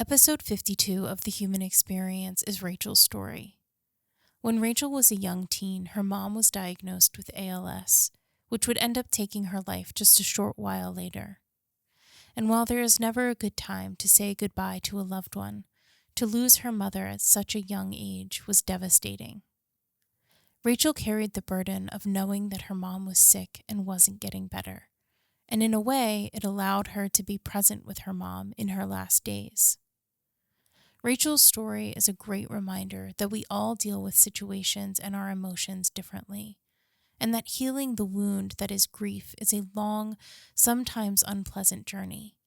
Episode 52 of The Human Experience is Rachel's story. When Rachel was a young teen, her mom was diagnosed with ALS, which would end up taking her life just a short while later. And while there is never a good time to say goodbye to a loved one, to lose her mother at such a young age was devastating. Rachel carried the burden of knowing that her mom was sick and wasn't getting better, and in a way, it allowed her to be present with her mom in her last days. Rachel's story is a great reminder that we all deal with situations and our emotions differently, and that healing the wound that is grief is a long, sometimes unpleasant journey.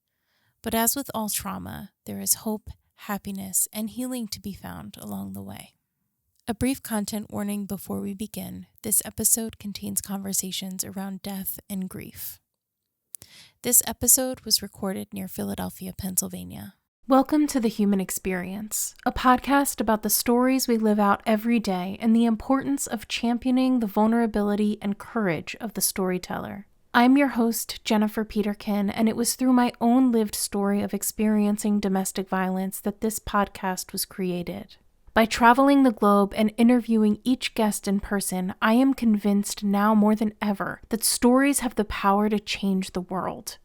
But as with all trauma, there is hope, happiness, and healing to be found along the way. A brief content warning before we begin. This episode contains conversations around death and grief. This episode was recorded near Philadelphia, Pennsylvania. Welcome to The Human Experience, a podcast about the stories we live out every day and the importance of championing the vulnerability and courage of the storyteller. I'm your host, Jennifer Peterkin, and it was through my own lived story of experiencing domestic violence that this podcast was created. By traveling the globe and interviewing each guest in person, I am convinced now more than ever that stories have the power to change the world.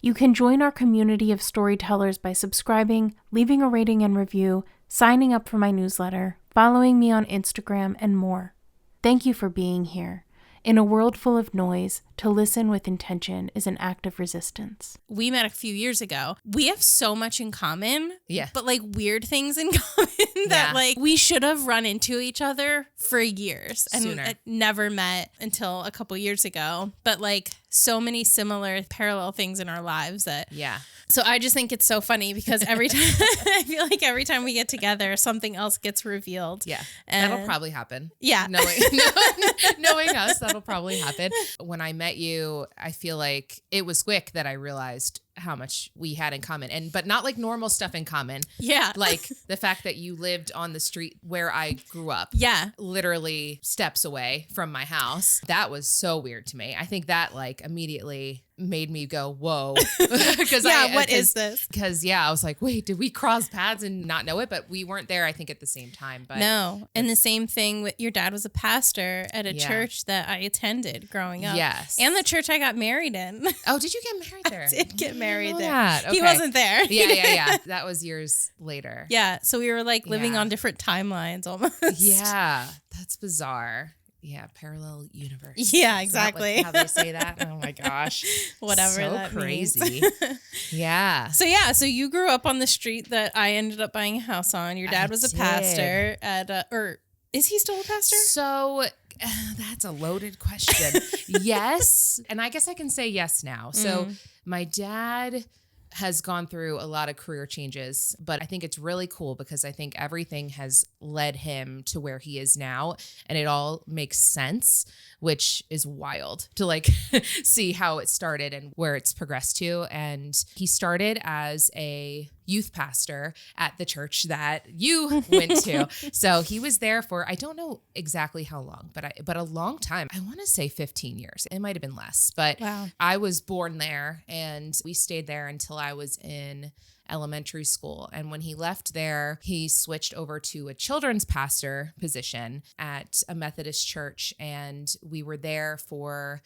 You can join our community of storytellers by subscribing, leaving a rating and review, signing up for my newsletter, following me on Instagram, and more. Thank you for being here. In a world full of noise, to listen with intention is an act of resistance. We met a few years ago. We have so much in common, but like weird things in common that like we should have run into each other for years and never met until a couple years ago. But like so many similar parallel things in our lives that So I just think it's so funny because every time I feel like every time we get together, something else gets revealed. Yeah, and that'll probably happen. Yeah, knowing us, that'll probably happen. When I met you, I feel like it was quick that I realized how much we had in common, but not like normal stuff in common. Yeah, like the fact that you lived on the street where I grew up. Yeah, literally steps away from my house. That was so weird to me. I think that like immediately made me go, whoa. Because what is this? Because I was like, wait, did we cross paths and not know it? But we weren't there, I think, at the same time. But no. And the same thing with your dad was a pastor at a church that I attended growing up. Yes. And the church I got married in. Oh, did you get married there? I did get married there. Okay. He wasn't there. Yeah. That was years later. Yeah. So we were like living on different timelines almost. Yeah. That's bizarre. Yeah, parallel universe. Yeah, exactly. Is that how they say that? Oh my gosh. Whatever so that crazy. means. Yeah. So you grew up on the street that I ended up buying a house on. Your dad was a pastor at or is he still a pastor? So that's a loaded question. Yes. And I guess I can say yes now. So my dad has gone through a lot of career changes, but I think it's really cool because I think everything has led him to where he is now, and it all makes sense, which is wild to like see how it started and where it's progressed to. And he started as a youth pastor at the church that you went to. So he was there for, I don't know exactly how long, but a long time. I want to say 15 years. It might have been less, but wow. I was born there and we stayed there until I was in elementary school. And when he left there, he switched over to a children's pastor position at a Methodist church. And we were there for,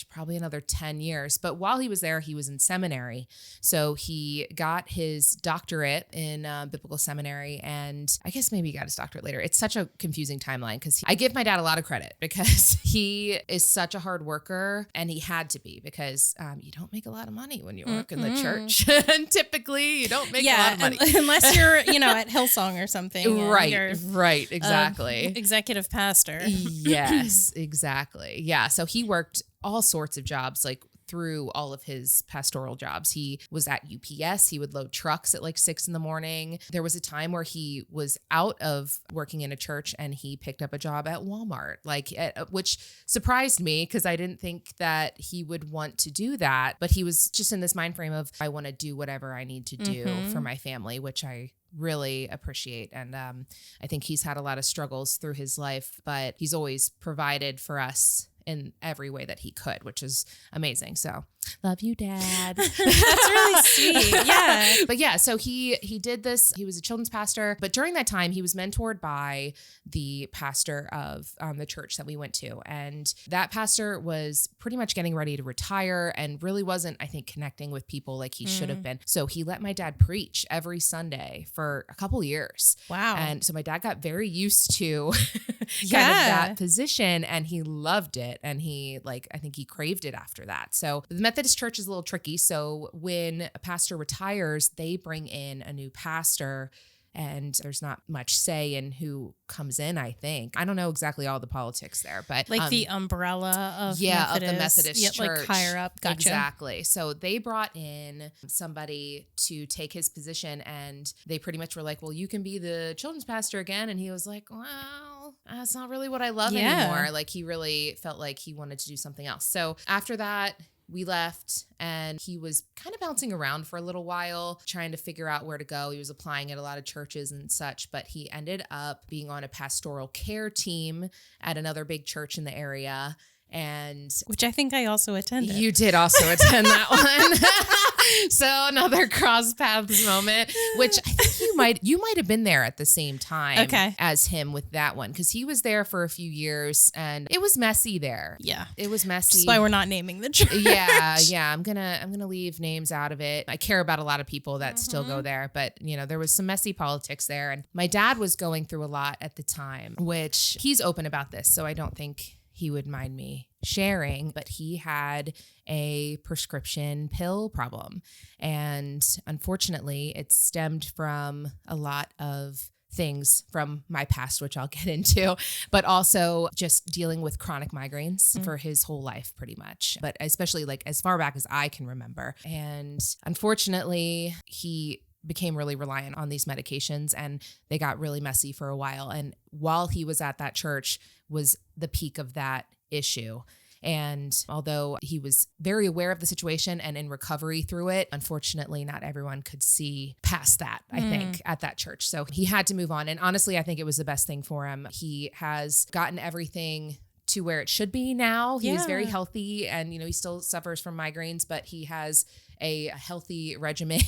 probably another 10 years. But while he was there, he was in seminary. So he got his doctorate in biblical seminary. And I guess maybe he got his doctorate later. It's such a confusing timeline because I give my dad a lot of credit because he is such a hard worker, and he had to be because you don't make a lot of money when you work in the church. And typically you don't make a lot of money. Unless you're, at Hillsong or something. Right. Exactly. Executive pastor. Yes, exactly. Yeah. So he worked all sorts of jobs, like through all of his pastoral jobs. He was at UPS. He would load trucks at like 6 a.m. There was a time where he was out of working in a church and he picked up a job at Walmart, which surprised me because I didn't think that he would want to do that. But he was just in this mind frame of, I want to do whatever I need to do for my family, which I really appreciate. And I think he's had a lot of struggles through his life, but he's always provided for us in every way that he could, which is amazing. So Love you, Dad. That's really sweet. Yeah. But yeah, so he did this. He was a children's pastor, but during that time, he was mentored by the pastor of the church that we went to. And that pastor was pretty much getting ready to retire and really wasn't, I think, connecting with people like he should have been. So he let my dad preach every Sunday for a couple years. Wow. And so my dad got very used to kind of Yeah. that position, and he loved it. And he I think he craved it after that. So the Methodist church is a little tricky. So when a pastor retires, they bring in a new pastor, and there's not much say in who comes in, I think. I don't know exactly all the politics there, but Like the umbrella of of the Methodist yeah, church. like higher up. Gotcha. Exactly. So they brought in somebody to take his position, and they pretty much were like, well, you can be the children's pastor again. And he was like, well, that's not really what I love anymore. Like he really felt like he wanted to do something else. So after that, we left, and he was kind of bouncing around for a little while, trying to figure out where to go. He was applying at a lot of churches and such, but he ended up being on a pastoral care team at another big church in the area. And Which I think I also attended. you did also attend that one. So another cross paths moment, which I think you might have been there at the same time as him with that one, because he was there for a few years, and it was messy there. Yeah. It was messy. That's why we're not naming the church. Yeah. I'm gonna leave names out of it. I care about a lot of people that still go there, but there was some messy politics there, and my dad was going through a lot at the time, which he's open about this, so I don't think he would mind me sharing, but he had a prescription pill problem. And unfortunately, it stemmed from a lot of things from my past, which I'll get into, but also just dealing with chronic migraines for his whole life, pretty much. But especially as far back as I can remember. And unfortunately, he became really reliant on these medications, and they got really messy for a while. And while he was at that church was the peak of that issue. And although he was very aware of the situation and in recovery through it, unfortunately, not everyone could see past that, I think, at that church. So he had to move on. And honestly, I think it was the best thing for him. He has gotten everything to where it should be now. He is very healthy, and, he still suffers from migraines, but he has a healthy regimen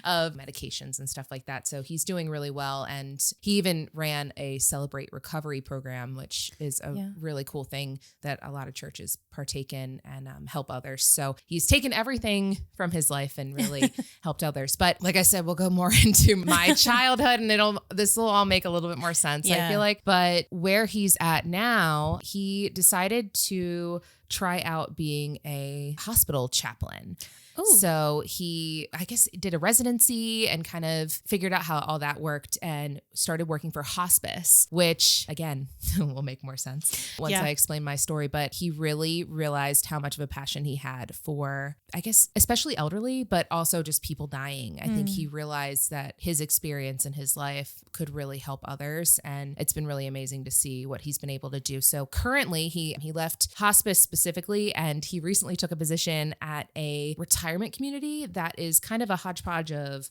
of medications and stuff like that. So he's doing really well. And he even ran a Celebrate Recovery program, which is a really cool thing that a lot of churches partake in and help others. So he's taken everything from his life and really helped others. But like I said, we'll go more into my childhood, and this will all make a little bit more sense, I feel like. But where he's at now, he decided to try out being a hospital chaplain. Ooh. So he, I guess, did a residency and kind of figured out how all that worked and started working for hospice, which again, will make more sense once I explain my story. But he really realized how much of a passion he had for, I guess, especially elderly, but also just people dying. I think he realized that his experience in his life could really help others. And it's been really amazing to see what he's been able to do. So currently he left hospice specifically, and he recently took a position at a retirement community that is kind of a hodgepodge of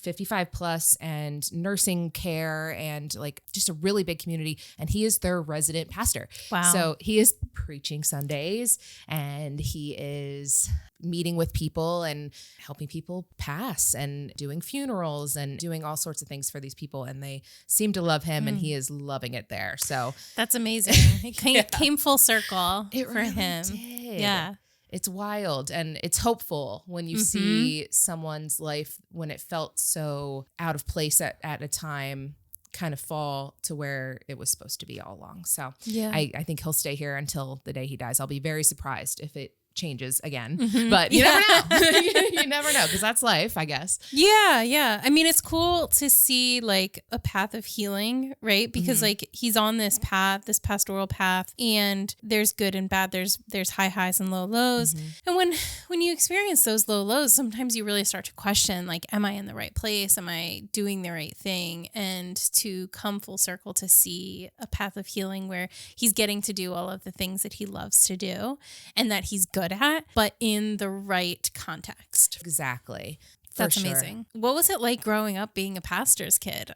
55 plus and nursing care and just a really big community. And he is their resident pastor. Wow. So he is preaching Sundays, and he is meeting with people and helping people pass and doing funerals and doing all sorts of things for these people. And they seem to love him, and he is loving it there. So that's amazing. It came full circle for him. Did. Yeah. It's wild, and it's hopeful when you see someone's life, when it felt so out of place at a time, kind of fall to where it was supposed to be all along. So I think he'll stay here until the day he dies. I'll be very surprised if it changes again, but you never know. You never know, because that's life, I guess. Yeah. I mean, it's cool to see a path of healing, right? Because he's on this path, this pastoral path, and there's good and bad. There's high highs and low lows. And when you experience those low lows, sometimes you really start to question, am I in the right place? Am I doing the right thing? And to come full circle to see a path of healing where he's getting to do all of the things that he loves to do and that he's good at, but in the right context. Exactly. That's sure. amazing. What was it like growing up being a pastor's kid?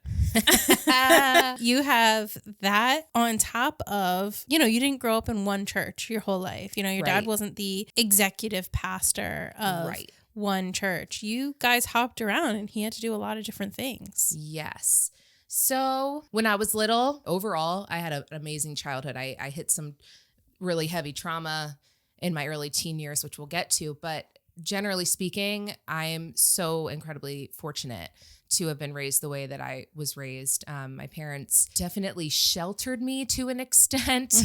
You have that on top of, you didn't grow up in one church your whole life. Your dad Right. wasn't the executive pastor of Right. one church. You guys hopped around and he had to do a lot of different things. Yes. So when I was little, overall, I had an amazing childhood. I hit some really heavy trauma in my early teen years, which we'll get to. But generally speaking, I am so incredibly fortunate to have been raised the way that I was raised. My parents definitely sheltered me to an extent,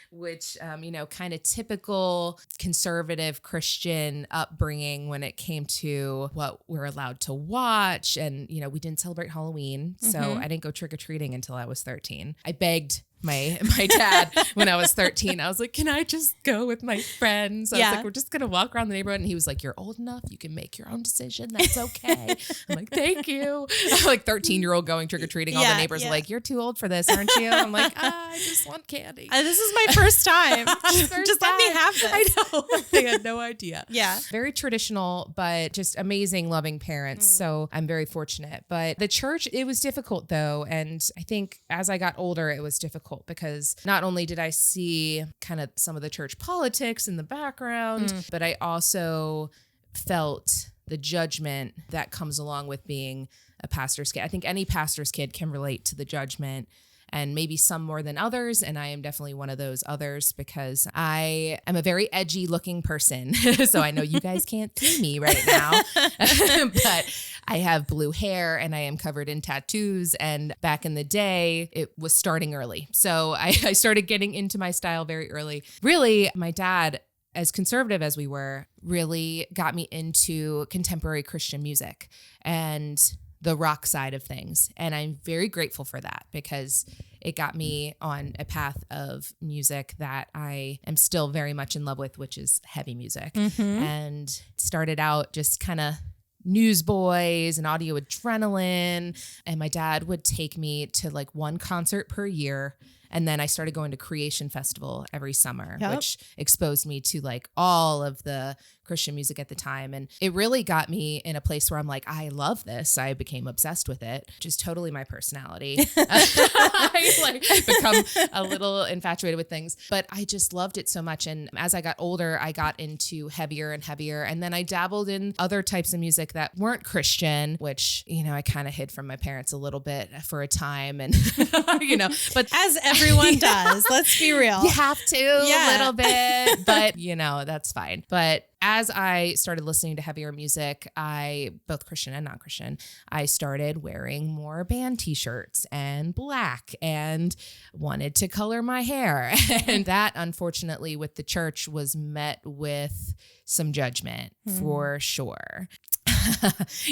which, kind of typical conservative Christian upbringing when it came to what we're allowed to watch. And, we didn't celebrate Halloween. So I didn't go trick-or-treating until I was 13. I begged my dad when I was 13. I was like, can I just go with my friends? I was like, we're just going to walk around the neighborhood. And he was like, you're old enough. You can make your own decision. That's okay. I'm like, thank you. I'm like 13-year-old going trick-or-treating. All the neighbors are like, you're too old for this, aren't you? I'm like, I just want candy. This is my first time. Just let me have this. I know. They had no idea. Yeah. Very traditional, but just amazing, loving parents. So I'm very fortunate. But the church, it was difficult though. And I think as I got older, it was difficult because not only did I see kind of some of the church politics in the background, but I also felt the judgment that comes along with being a pastor's kid. I think any pastor's kid can relate to the judgment, and maybe some more than others. And I am definitely one of those others because I am a very edgy looking person. So I know you guys can't see me right now, but I have blue hair and I am covered in tattoos. And back in the day, it was starting early. So I started getting into my style very early. Really, my dad, as conservative as we were, really got me into contemporary Christian music and the rock side of things. And I'm very grateful for that because it got me on a path of music that I am still very much in love with, which is heavy music. And it started out just kind of Newsboys and Audio Adrenaline. And my dad would take me to like one concert per year. And then I started going to Creation Festival every summer, which exposed me to like all of the Christian music at the time. And it really got me in a place where I'm like, I love this. I became obsessed with it, which is totally my personality. I like become a little infatuated with things, but I just loved it so much. And as I got older, I got into heavier and heavier. And then I dabbled in other types of music that weren't Christian, which, I kind of hid from my parents a little bit for a time. And, but as everyone does, let's be real. You have to a little bit, but that's fine. But as I started listening to heavier music, both Christian and non-Christian, I started wearing more band t-shirts and black and wanted to color my hair. And that, unfortunately, with the church was met with some judgment for sure.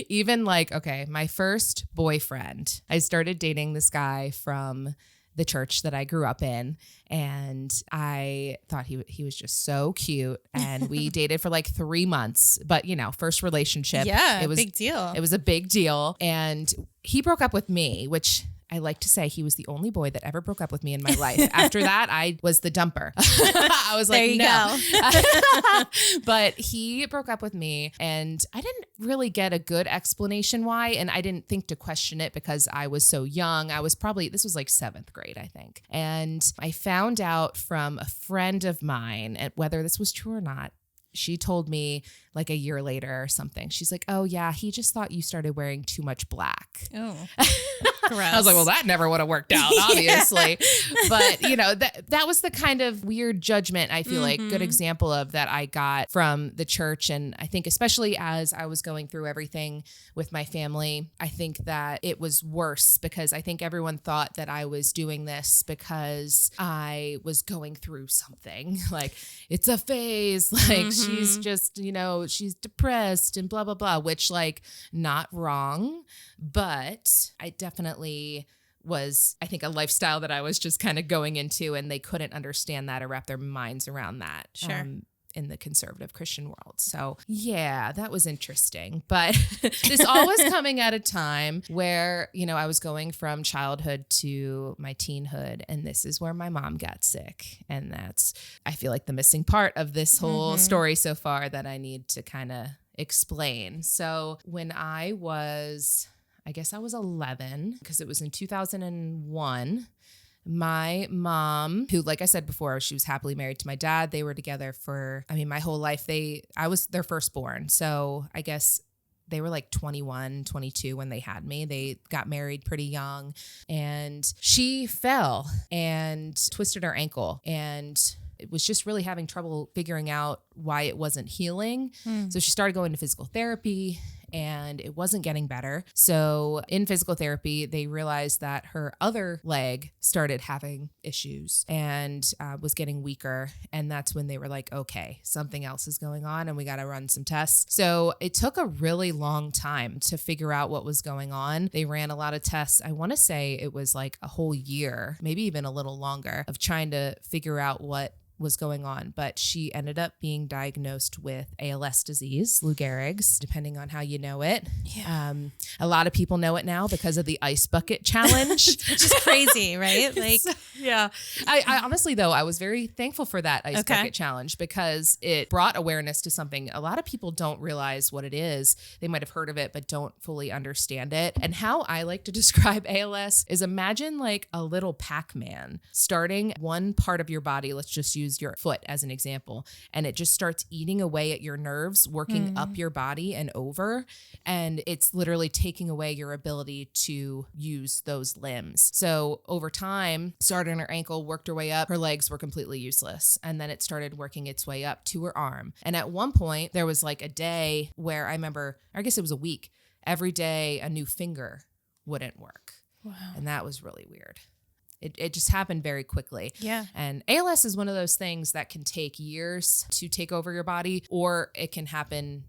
Even my first boyfriend, I started dating this guy from the church that I grew up in. And I thought he was just so cute. And we dated for like 3 months, but first relationship. Yeah, it was big deal. It was a big deal. And he broke up with me, which I like to say he was the only boy that ever broke up with me in my life. After that, I was the dumper. I was like, no. But he broke up with me and I didn't really get a good explanation why. And I didn't think to question it because I was so young. This was like 7th grade, I think. And I found out from a friend of mine, and whether this was true or not, she told me like a year later or something. She's like, oh yeah, he just thought you started wearing too much black. Oh, gross. I was like, well, that never would have worked out, obviously. But that was the kind of weird judgment, I feel like, good example of that I got from the church. And I think especially as I was going through everything with my family, I think that it was worse because I think everyone thought that I was doing this because I was going through something. Like, it's a phase, like she's just, she's depressed and blah, blah, blah, which not wrong, but I definitely was, I think, a lifestyle that I was just kind of going into, and they couldn't understand that or wrap their minds around that. Sure. In the conservative Christian world. So yeah, that was interesting. But this all was coming at a time where, I was going from childhood to my teenhood. And this is where my mom got sick. And that's, I feel like, the missing part of this whole story so far that I need to kind of explain. So when I guess I was 11, because it was in 2001. My mom, who, like I said before, she was happily married to my dad. They were together for, my whole life. I was their firstborn. So I guess they were like 21, 22 when they had me. They got married pretty young, and she fell and twisted her ankle, and it was just really having trouble figuring out why it wasn't healing. So she started going to physical therapy, and it wasn't getting better. So in physical therapy, they realized that her other leg started having issues and was getting weaker. And that's when they were like, okay, something else is going on and we got to run some tests. So it took a really long time to figure out what was going on. They ran a lot of tests. I want to say it was like a whole year, maybe even a little longer, of trying to figure out what was going on, but she ended up being diagnosed with ALS disease, Lou Gehrig's, depending on how you know it. Yeah. A lot of people know it now because of the ice bucket challenge, which is crazy, right? Like, yeah. I honestly, though, I was very thankful for that ice bucket challenge, because it brought awareness to something. A lot of people don't realize what it is. They might have heard of it, but don't fully understand it. And how I like to describe ALS is, imagine like a little Pac-Man starting one part of your body. Let's just use your foot as an example, and it just starts eating away at your nerves, working up your body and over, and it's literally taking away your ability to use those limbs. So over time, started on her ankle, worked her way up, her legs were completely useless, and then it started working its way up to her arm. And at one point, there was like a day where I remember, I guess it was a week, every day a new finger wouldn't work. Wow. And that was really weird. It just happened very quickly. Yeah. And ALS is one of those things that can take years to take over your body, or it can happen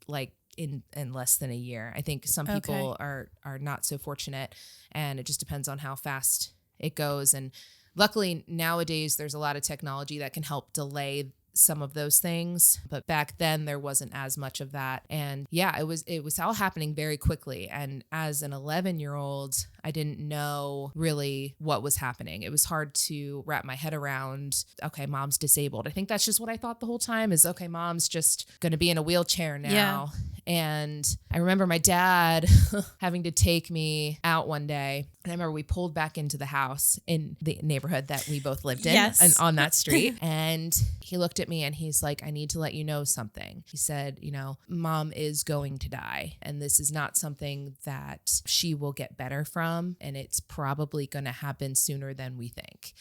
like in less than a year. I think some people are not so fortunate, and it just depends on how fast it goes. And luckily nowadays there's a lot of technology that can help delay some of those things, but back then there wasn't as much of that. And yeah, it was all happening very quickly. And as an 11-year-old, I didn't know really what was happening. It was hard to wrap my head around, okay, mom's disabled. I think that's just what I thought the whole time, is, okay, mom's just going to be in a wheelchair now. Yeah. And I remember my dad having to take me out one day. And I remember we pulled back into the house in the neighborhood that we both lived in, and on that street. And he looked at me and he's like, I need to let you know something. He said, mom is going to die, and this is not something that she will get better from. And it's probably going to happen sooner than we think.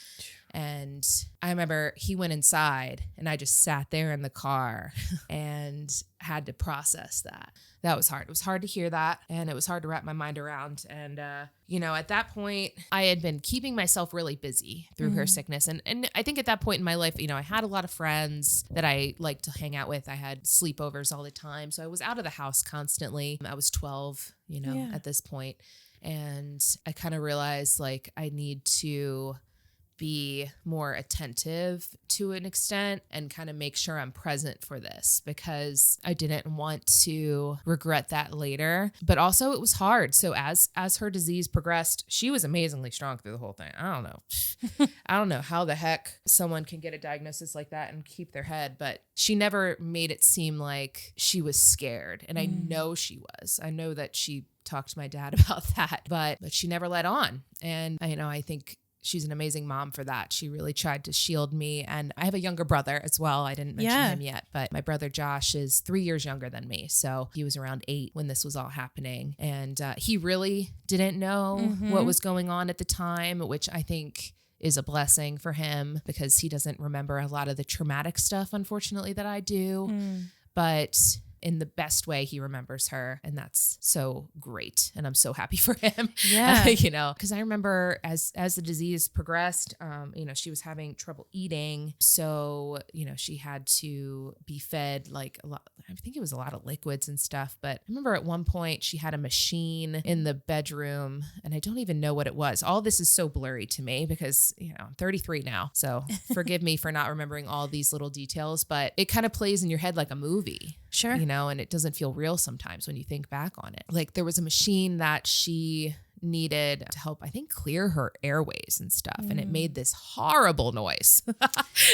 And I remember he went inside and I just sat there in the car and had to process that. That was hard. It was hard to hear that, and it was hard to wrap my mind around. And, at that point, I had been keeping myself really busy through her sickness. And I think at that point in my life, I had a lot of friends that I liked to hang out with. I had sleepovers all the time. So I was out of the house constantly. I was 12, at this point. And I kind of realized, like, I need to be more attentive to an extent and kind of make sure I'm present for this, because I didn't want to regret that later. But also it was hard. So as her disease progressed, she was amazingly strong through the whole thing. I don't know. I don't know how the heck someone can get a diagnosis like that and keep their head, but she never made it seem like she was scared. And I know she was. I know that she talked to my dad about that, but she never let on. And I think she's an amazing mom for that. She really tried to shield me. And I have a younger brother as well. I didn't mention him yet, but my brother Josh is 3 years younger than me. So he was around 8 when this was all happening. And he really didn't know what was going on at the time, which I think is a blessing for him, because he doesn't remember a lot of the traumatic stuff, unfortunately, that I do. But in the best way, he remembers her. And that's so great. And I'm so happy for him. Yeah. Because I remember as the disease progressed, she was having trouble eating. So, she had to be fed like a lot. I think it was a lot of liquids and stuff. But I remember at one point she had a machine in the bedroom, and I don't even know what it was. All this is so blurry to me because, I'm 33 now. So forgive me for not remembering all these little details, but it kind of plays in your head like a movie. Sure. And it doesn't feel real sometimes when you think back on it. Like, there was a machine that she needed to help, I think, clear her airways and stuff. And it made this horrible noise.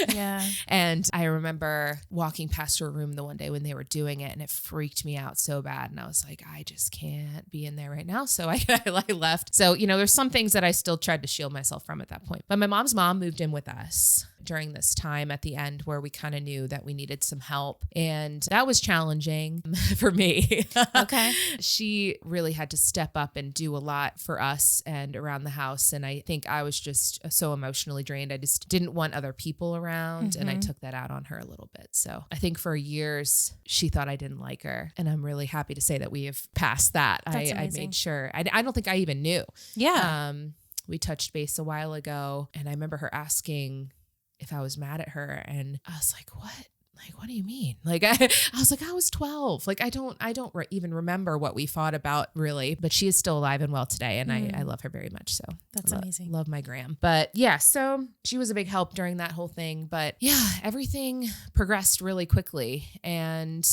Yeah. And I remember walking past her room the one day when they were doing it, and it freaked me out so bad. And I was like, I just can't be in there right now. So I left. So, there's some things that I still tried to shield myself from at that point. But my mom's mom moved in with us during this time at the end where we kind of knew that we needed some help. And that was challenging for me. Okay. She really had to step up and do a lot for us and around the house. And I think I was just so emotionally drained. I just didn't want other people around. And I took that out on her a little bit. So I think for years, she thought I didn't like her. And I'm really happy to say that we have passed that. I made sure. I don't think I even knew. Yeah. We touched base a while ago, and I remember her asking if I was mad at her, and I was like, what? Like, what do you mean? Like, I was like, I was 12. Like, I don't even remember what we fought about really, but she is still alive and well today. And I love her very much. So that's amazing. Love my Gram. But yeah, so she was a big help during that whole thing, but yeah, everything progressed really quickly. And,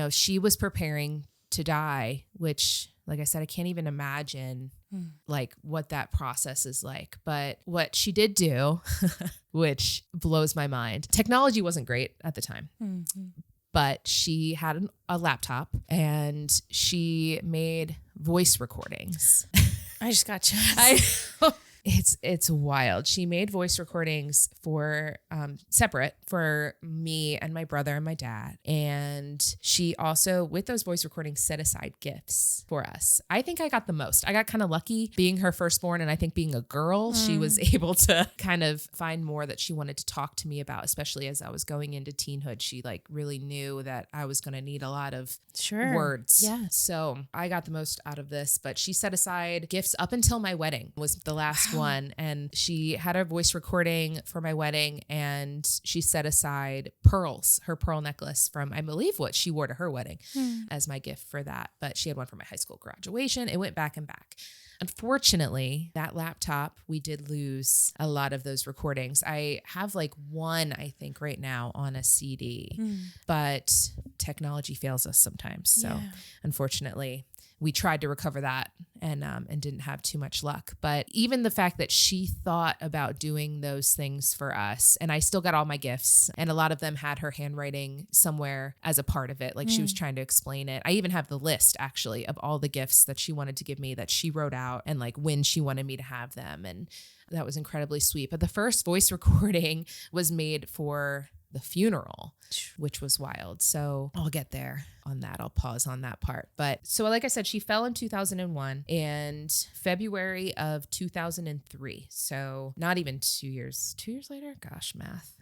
she was preparing to die, which, like I said, I can't even imagine like what that process is like. But what she did do, which blows my mind, technology wasn't great at the time, but she had a laptop and she made voice recordings. I just got chills. It's wild. She made voice recordings for separate for me and my brother and my dad. And she also, with those voice recordings, set aside gifts for us. I think I got the most. I got kind of lucky being her firstborn. And I think being a girl, she was able to kind of find more that she wanted to talk to me about, especially as I was going into teenhood. She like really knew that I was going to need a lot of words. Yeah. So I got the most out of this, but she set aside gifts up until my wedding was the last one. And she had a voice recording for my wedding, and she set aside pearls, her pearl necklace from, I believe, what she wore to her wedding as my gift for that. But she had one for my high school graduation. It went back and back. Unfortunately, that laptop, we did lose a lot of those recordings. I have like one, I think, right now on a CD, but technology fails us sometimes. So unfortunately, we tried to recover that and didn't have too much luck. But even the fact that she thought about doing those things for us, and I still got all my gifts, and a lot of them had her handwriting somewhere as a part of it. Like she was trying to explain it. I even have the list actually of all the gifts that she wanted to give me that she wrote out and like when she wanted me to have them. And that was incredibly sweet. But the first voice recording was made for the funeral, which was wild. So I'll get there on that. I'll pause on that part. But so like I said, she fell in 2001 and February of 2003. So not even 2 years later. Gosh, math.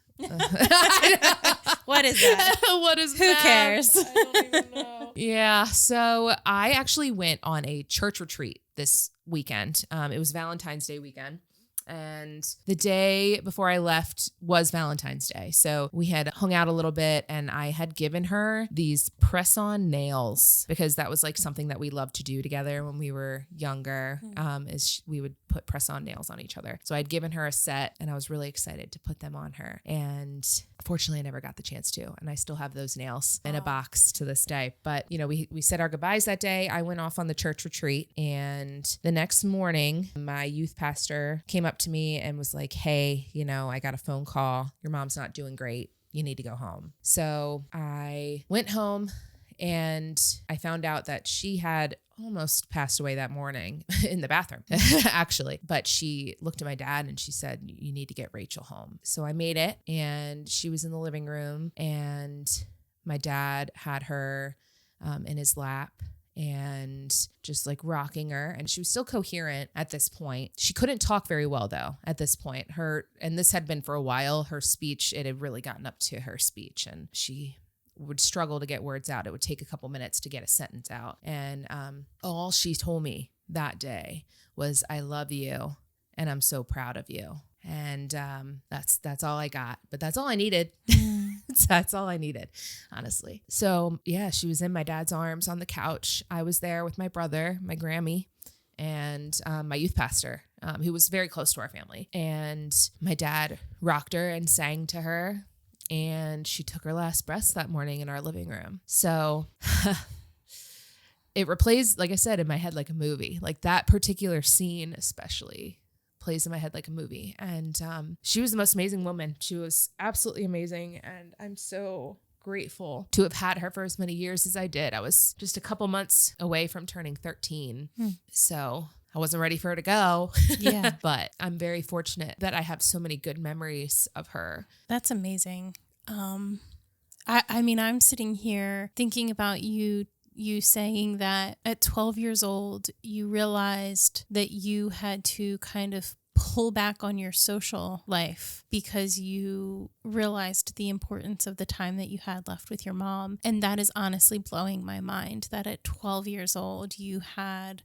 What is that? What is Who math? cares? I don't even know. Yeah. So I actually went on a church retreat this weekend. It was Valentine's Day weekend. And the day before I left was Valentine's Day. So we had hung out a little bit and I had given her these press-on nails because that was like something that we loved to do together when we were younger, is we would put press-on nails on each other. So I'd given her a set and I was really excited to put them on her. And fortunately, I never got the chance to. And I still have those nails in a box to this day. But, we said our goodbyes that day. I went off on the church retreat. And the next morning, my youth pastor came up to me and was like, hey, I got a phone call. Your mom's not doing great. You need to go home. So I went home and I found out that she had almost passed away that morning in the bathroom, actually. But she looked at my dad and she said, you need to get Rachel home. So I made it and she was in the living room and my dad had her in his lap and just like rocking her. And she was still coherent at this point. She couldn't talk very well though at this point. And this had been for a while, her speech, it had really gotten up to her speech and she would struggle to get words out. It would take a couple minutes to get a sentence out. And all she told me that day was, I love you and I'm so proud of you. And that's all I got, but that's all I needed. That's all I needed, honestly. So yeah, she was in my dad's arms on the couch. I was there with my brother, my Grammy, and my youth pastor, who was very close to our family. And my dad rocked her and sang to her. And she took her last breaths that morning in our living room. So it replays, like I said, in my head like a movie. Like that particular scene especially plays in my head like a movie. And she was the most amazing woman. She was absolutely amazing. And I'm so grateful to have had her for as many years as I did. I was just a couple months away from turning 13. So I wasn't ready for her to go. Yeah. But I'm very fortunate that I have so many good memories of her. That's amazing. I mean, I'm sitting here thinking about you saying that at 12 years old, you realized that you had to kind of pull back on your social life because you realized the importance of the time that you had left with your mom. And that is honestly blowing my mind that at 12 years old, you had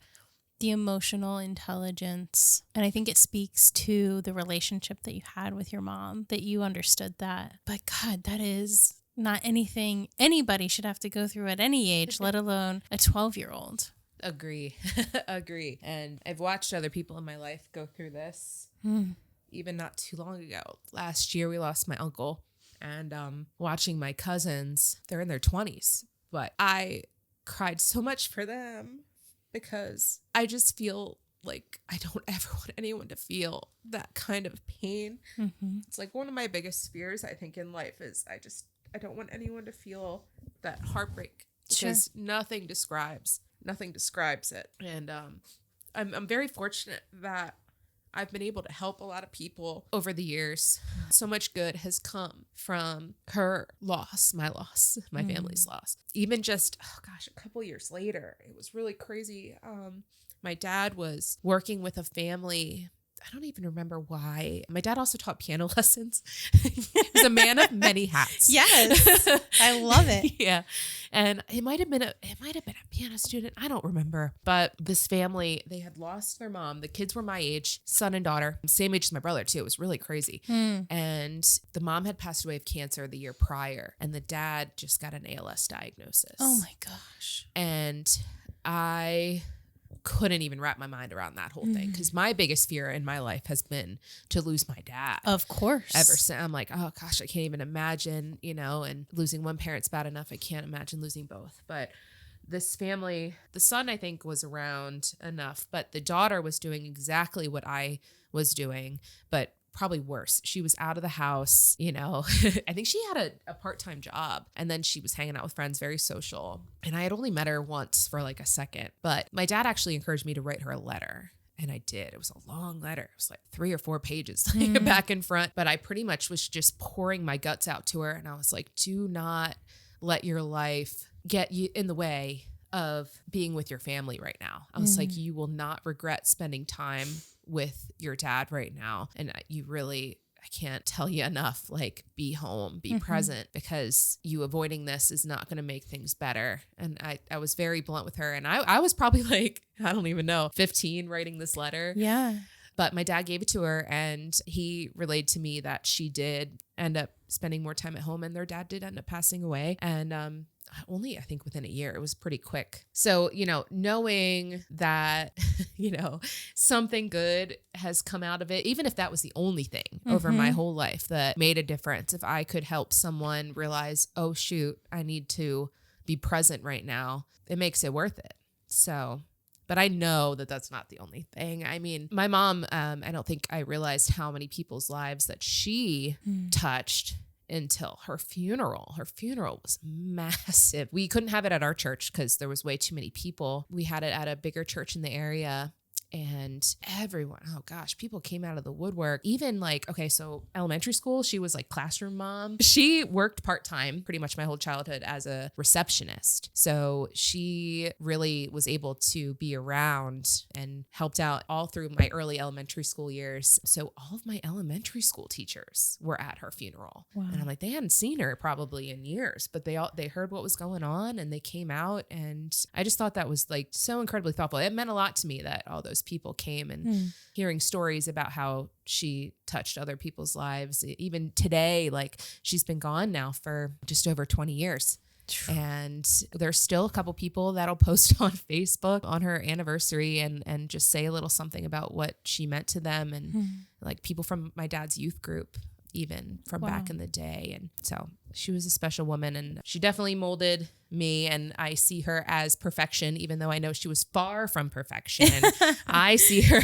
the emotional intelligence. And I think it speaks to the relationship that you had with your mom, that you understood that. But God, that is not anything anybody should have to go through at any age, let alone a 12-year-old. Agree. Agree. And I've watched other people in my life go through this even not too long ago. Last year, we lost my uncle, and watching my cousins, they're in their 20s, but I cried so much for them because I just feel like I don't ever want anyone to feel that kind of pain. It's like one of my biggest fears, I think, in life is I don't want anyone to feel that heartbreak because nothing describes it. And I'm very fortunate that I've been able to help a lot of people over the years. So much good has come from her loss, my family's loss. Even just, a couple years later, it was really crazy. My dad was working with a family. I don't even remember why. My dad also taught piano lessons. He's a man of many hats. Yes. I love it. Yeah. And it might have been a piano student. I don't remember. But this family, they had lost their mom. The kids were my age, son and daughter, same age as my brother too. It was really crazy. And the mom had passed away of cancer the year prior, and the dad just got an ALS diagnosis. Oh my gosh. And I couldn't even wrap my mind around that whole thing because my biggest fear in my life has been to lose my dad. Of course. Ever since I'm like, oh gosh, I can't even imagine, and losing one parent's bad enough. I can't imagine losing both. But this family, the son, I think, was around enough, but the daughter was doing exactly what I was doing, but probably worse. She was out of the house, I think she had a part-time job, and then she was hanging out with friends, very social. And I had only met her once for like a second, but my dad actually encouraged me to write her a letter. And I did. It was a long letter. It was like 3 or 4 pages, like back and front. But I pretty much was just pouring my guts out to her. And I was like, do not let your life get you in the way of being with your family right now. I was like, you will not regret spending time with your dad right now. And you really, I can't tell you enough, like, be home, be present, because you avoiding this is not going to make things better. And I was very blunt with her. And I was probably like, I don't even know, 15 writing this letter. Yeah. But my dad gave it to her, and he relayed to me that she did end up spending more time at home, and their dad did end up passing away. And only, I think, within a year. It was pretty quick. So, knowing that, something good has come out of it, even if that was the only thing over my whole life that made a difference. If I could help someone realize, oh, shoot, I need to be present right now, it makes it worth it. So, but I know that that's not the only thing. I mean, my mom, I don't think I realized how many people's lives that she touched until her funeral. Her funeral was massive. We couldn't have it at our church because there was way too many people. We had it at a bigger church in the area. And everyone, oh gosh, people came out of the woodwork. Even like, okay, so elementary school, she was like classroom mom. She worked part-time pretty much my whole childhood as a receptionist. So she really was able to be around and helped out all through my early elementary school years. So all of my elementary school teachers were at her funeral. Wow. And I'm like, they hadn't seen her probably in years, but they heard what was going on and they came out. And I just thought that was like so incredibly thoughtful. It meant a lot to me that all those people came, and hearing stories about how she touched other people's lives. Even today, like, she's been gone now for just over 20 years. And there's still a couple people that'll post on Facebook on her anniversary and just say a little something about what she meant to them. And like people from my dad's youth group even from Wow. back in the day. And so she was a special woman, and she definitely molded me, and I see her as perfection, even though I know she was far from perfection. I see her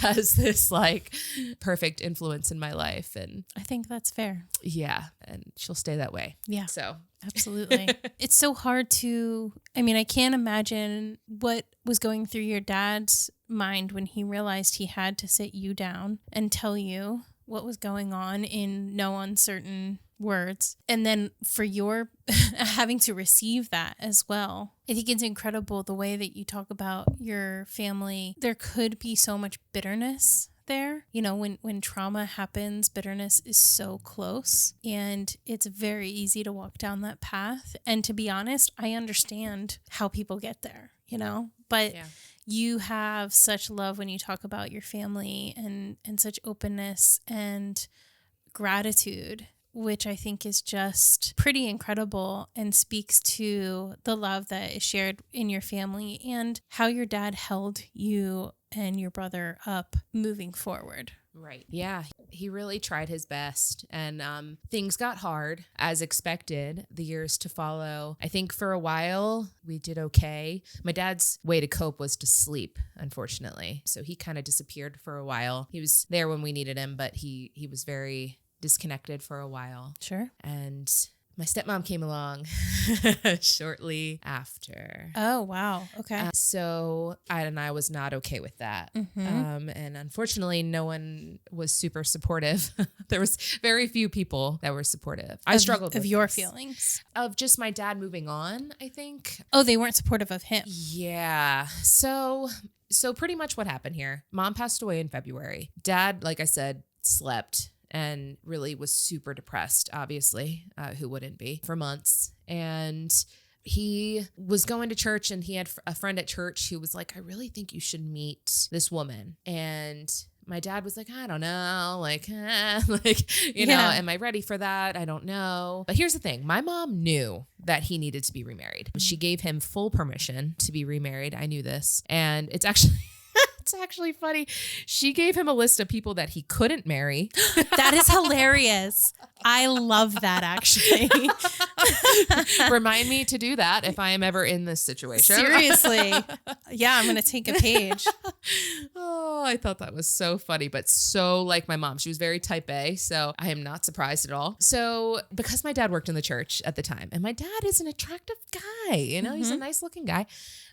as this like perfect influence in my life. And I think that's fair. yeah, and she'll stay that way. Yeah. So Absolutely. It's so hard I can't imagine what was going through your dad's mind when he realized he had to sit you down and tell you what was going on in no uncertain words. And then for your having to receive that as well. I think it's incredible the way that you talk about your family. There could be so much bitterness there. You know, when trauma happens, bitterness is so close, and it's very easy to walk down that path. And to be honest, I understand how people get there, you know, but yeah. you have such love when you talk about your family, and such openness and gratitude, which I think is just pretty incredible and speaks to the love that is shared in your family and how your dad held you and your brother up moving forward. Right. Yeah. He really tried his best, and things got hard as expected the years to follow. I think for a while we did okay. My dad's way to cope was to sleep, unfortunately. So he kind of disappeared for a while. He was there when we needed him, but he was very disconnected for a while. Sure. And my stepmom came along shortly after. Oh, wow. Okay. So I was not okay with that. Mm-hmm. And unfortunately, no one was super supportive. There was very few people that were supportive. I struggled with your this. feelings. Of just my dad moving on, I think. Oh, they weren't supportive of him. Yeah. So pretty much what happened here. Mom passed away in February. Dad, like I said, slept and really was super depressed, obviously, who wouldn't be, for months. And he was going to church, and he had a friend at church who was like, I really think you should meet this woman. And my dad was like, I don't know, you know, am I ready for that? I don't know. But here's the thing. My mom knew that he needed to be remarried. She gave him full permission to be remarried. I knew this. And it's actually... It's actually funny. She gave him a list of people that he couldn't marry. That is hilarious. I love that, actually. Remind me to do that if I am ever in this situation. Seriously. Yeah, I'm going to take a page. Oh, I thought that was so funny, but so like my mom. She was very type A, so I am not surprised at all. So because my dad worked in the church at the time, and my dad is an attractive guy, you know, he's a nice looking guy.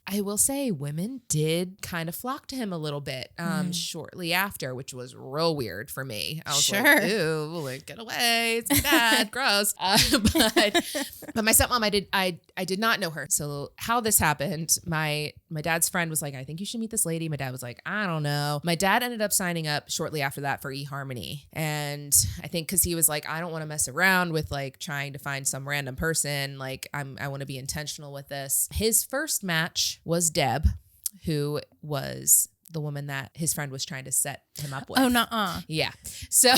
I will say women did kind of flock to him a little bit shortly after, which was real weird for me. I was like, ew, like, get away. It's my dad. Gross. But my stepmom, I did not know her. So how this happened, my dad's friend was like, I think you should meet this lady. My dad was like, I don't know. My dad ended up signing up shortly after that for eHarmony. And I think because he was like, I don't want to mess around with like trying to find some random person. Like I want to be intentional with this. His first match was Deb, who was the woman that his friend was trying to set him up with. Oh, nuh-uh. Yeah. So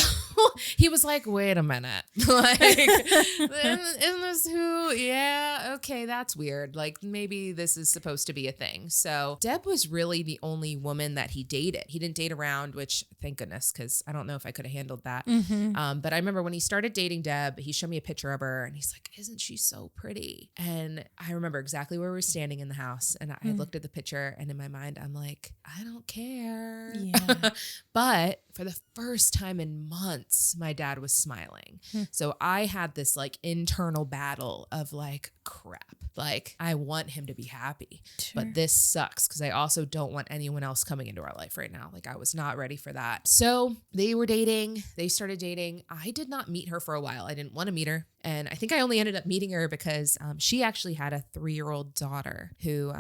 he was like, wait a minute. Like, isn't this who? Yeah. Okay. That's weird. Like maybe this is supposed to be a thing. So Deb was really the only woman that he dated. He didn't date around, which thank goodness, because I don't know if I could have handled that. Mm-hmm. But I remember when he started dating Deb, he showed me a picture of her and he's like, isn't she so pretty? And I remember exactly where we were standing in the house, and I looked at the picture, and in my mind, I'm like, I don't care. Yeah. But for the first time in months, my dad was smiling. So I had this like internal battle of like, crap, like I want him to be happy, but this sucks because I also don't want anyone else coming into our life right now. Like I was not ready for that. So they were dating. They started dating. I did not meet her for a while. I didn't want to meet her. And I think I only ended up meeting her because she actually had a 3-year-old daughter who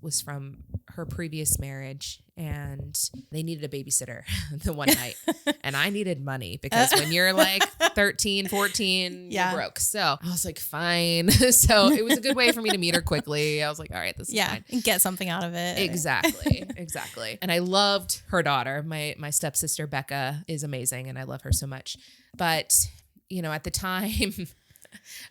was from her previous marriage, and they needed a babysitter the one night. And I needed money because when you're like 13, 14, you're broke. So I was like, fine. So it was a good way for me to meet her quickly. I was like, all right, this is fine. And get something out of it. Exactly. Exactly. And I loved her daughter. My stepsister, Becca, is amazing, and I love her so much. But, you know, at the time,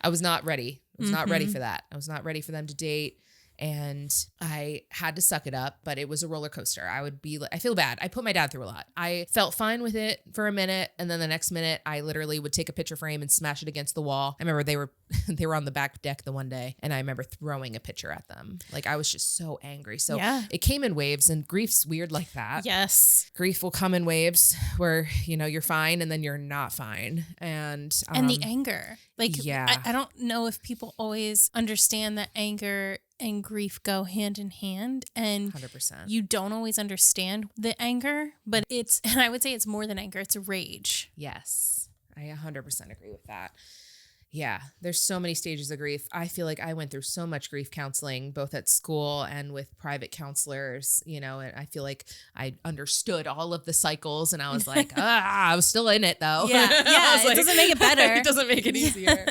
I was not ready. I was not ready for that. I was not ready for them to date. and I had to suck it up, but it was a roller coaster. I feel bad. I put my dad through a lot. I felt fine with it for a minute. And then the next minute I literally would take a picture frame and smash it against the wall. I remember they were on the back deck the one day, and I remember throwing a picture at them. Like, I was just so angry. So it came in waves, and grief's weird like that. Yes. Grief will come in waves where, you're fine and then you're not fine. And the anger. Like, yeah. I don't know if people always understand that anger and grief go hand in hand, and 100%. You don't always understand the anger, but and I would say it's more than anger, it's rage. Yes, I 100% agree with that. Yeah, there's so many stages of grief. I feel like I went through so much grief counseling, both at school and with private counselors, and I feel like I understood all of the cycles, and I was like, I was still in it though. Yeah, it doesn't make it better. It doesn't make it easier.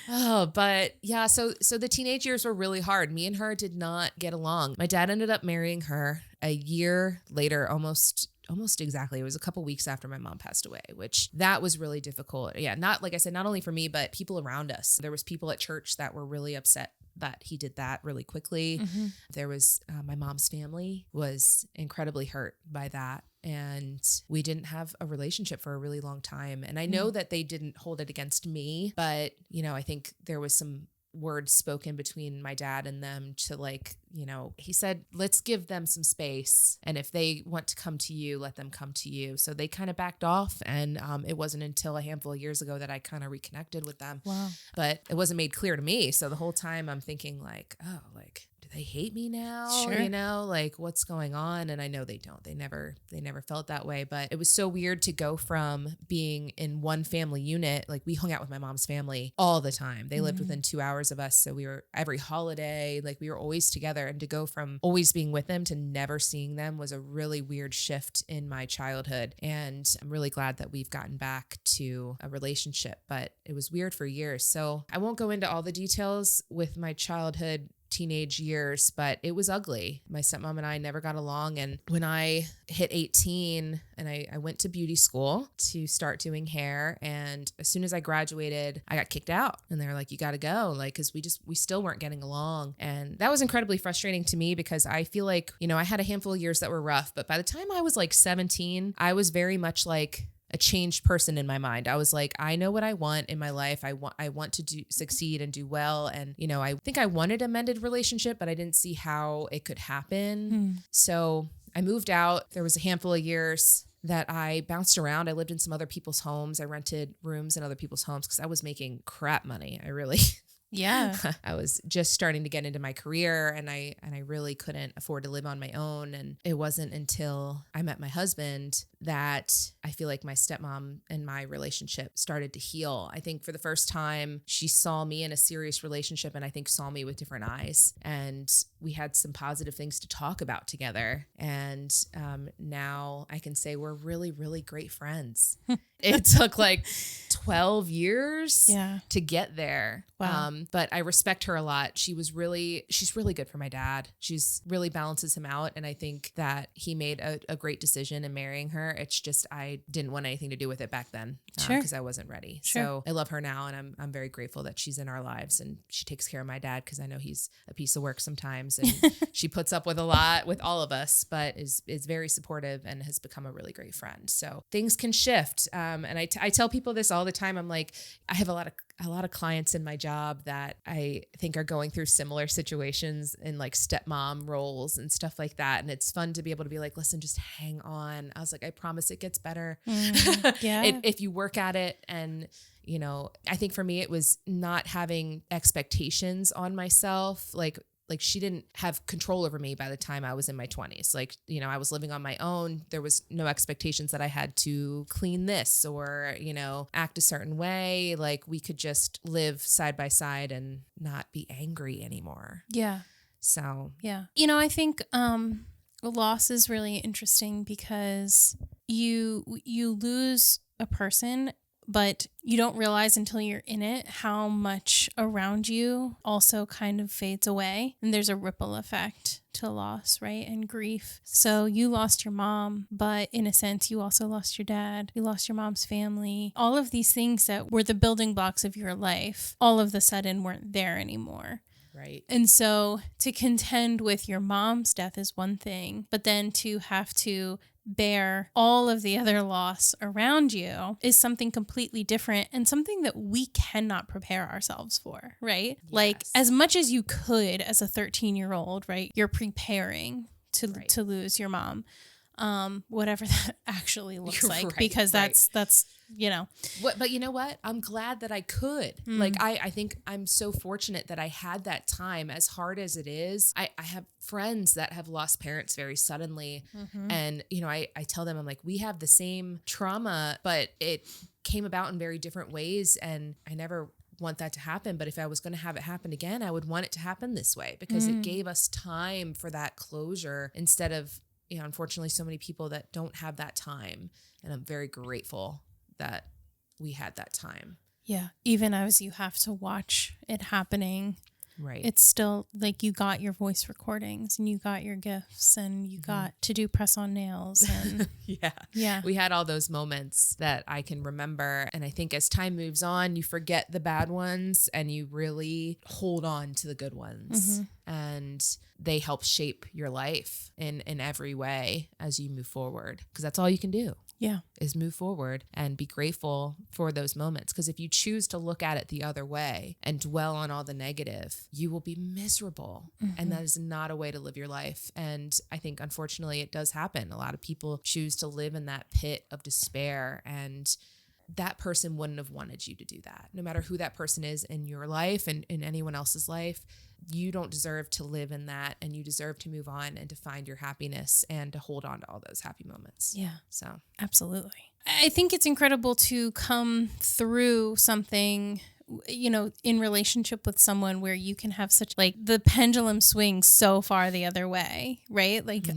But yeah, so the teenage years were really hard. Me and her did not get along. My dad ended up marrying her a year later, almost exactly. It was a couple weeks after my mom passed away, which that was really difficult. Yeah. Not, like I said, not only for me, but people around us. There was people at church that were really upset that he did that really quickly. Mm-hmm. There was my mom's family was incredibly hurt by that. And we didn't have a relationship for a really long time. And I know that they didn't hold it against me, but I think there was some words spoken between my dad and them to, like, he said, let's give them some space. And if they want to come to you, let them come to you. So they kind of backed off. And it wasn't until a handful of years ago that I kind of reconnected with them. Wow. But it wasn't made clear to me. So the whole time I'm thinking like, oh, like, do they hate me now? Sure. Like, what's going on? And I know they don't. They never felt that way. But it was so weird to go from being in one family unit. Like, we hung out with my mom's family all the time. They lived within 2 hours of us. So we were every holiday, like, we were always together. And to go from always being with them to never seeing them was a really weird shift in my childhood. And I'm really glad that we've gotten back to a relationship, but it was weird for years. So I won't go into all the details with my childhood teenage years, but it was ugly. My stepmom and I never got along. And when I hit 18 and I went to beauty school to start doing hair, and as soon as I graduated, I got kicked out, and they were like, you got to go. Like, cause we still weren't getting along. And that was incredibly frustrating to me because I feel like, I had a handful of years that were rough, but by the time I was like 17, I was very much like a changed person in my mind. I was like, I know what I want in my life. I want to succeed and do well. And, I think I wanted a mended relationship, but I didn't see how it could happen. So I moved out. There was a handful of years that I bounced around. I lived in some other people's homes. I rented rooms in other people's homes because I was making crap money. Yeah. I was just starting to get into my career, and I really couldn't afford to live on my own. And it wasn't until I met my husband that I feel like my stepmom and my relationship started to heal. I think for the first time, she saw me in a serious relationship, and I think saw me with different eyes. And we had some positive things to talk about together. And now I can say we're really, really great friends. It took like 12 years to get there. Wow. But I respect her a lot. She's really good for my dad. She's really balances him out. And I think that he made a great decision in marrying her. It's just, I didn't want anything to do with it back then because I wasn't ready. Sure. So I love her now. And I'm very grateful that she's in our lives, and she takes care of my dad because I know he's a piece of work sometimes, and she puts up with a lot with all of us, but is very supportive and has become a really great friend. So things can shift. And I tell people this all the time. I'm like, I have a lot of clients in my job that I think are going through similar situations in like stepmom roles and stuff like that. And it's fun to be able to be like, listen, just hang on. I was like, I promise it gets better. Yeah. If you work at it. And, I think for me, it was not having expectations on myself. Like she didn't have control over me by the time I was in my 20s. Like, I was living on my own. There was no expectations that I had to clean this or, act a certain way. Like, we could just live side by side and not be angry anymore. Yeah. So, yeah. I think loss is really interesting because you lose a person, but you don't realize until you're in it how much around you also kind of fades away. And there's a ripple effect to loss, right? And grief. So you lost your mom, but in a sense, you also lost your dad. You lost your mom's family. All of these things that were the building blocks of your life, all of the sudden weren't there anymore. Right. And so to contend with your mom's death is one thing, but then to have to bear all of the other loss around you is something completely different and something that we cannot prepare ourselves for, right? Yes. Like as much as you could as a 13-year-old, right? You're preparing to lose your mom. Whatever that actually looks like, right, because that's, But you know what? I'm glad that I could. Like, I think I'm so fortunate that I had that time, as hard as it is. I have friends that have lost parents very suddenly. And, I tell them, I'm like, we have the same trauma, but it came about in very different ways. And I never want that to happen. But if I was going to have it happen again, I would want it to happen this way, because it gave us time for that closure instead of, unfortunately, so many people that don't have that time. And I'm very grateful that we had that time. Yeah. Even as you have to watch it happening, right? It's still like you got your voice recordings and you got your gifts and you got to do press on nails. And yeah. We had all those moments that I can remember. And I think as time moves on, you forget the bad ones and you really hold on to the good ones. And they help shape your life in every way as you move forward, because that's all you can do. Yeah. Is move forward and be grateful for those moments. Because if you choose to look at it the other way and dwell on all the negative, you will be miserable. And that is not a way to live your life. And I think, unfortunately, it does happen. A lot of people choose to live in that pit of despair, and that person wouldn't have wanted you to do that. No matter who that person is in your life and in anyone else's life, you don't deserve to live in that, and you deserve to move on and to find your happiness and to hold on to all those happy moments. Yeah. So absolutely. I think it's incredible to come through something, in relationship with someone where you can have such, like, the pendulum swings so far the other way, right? Like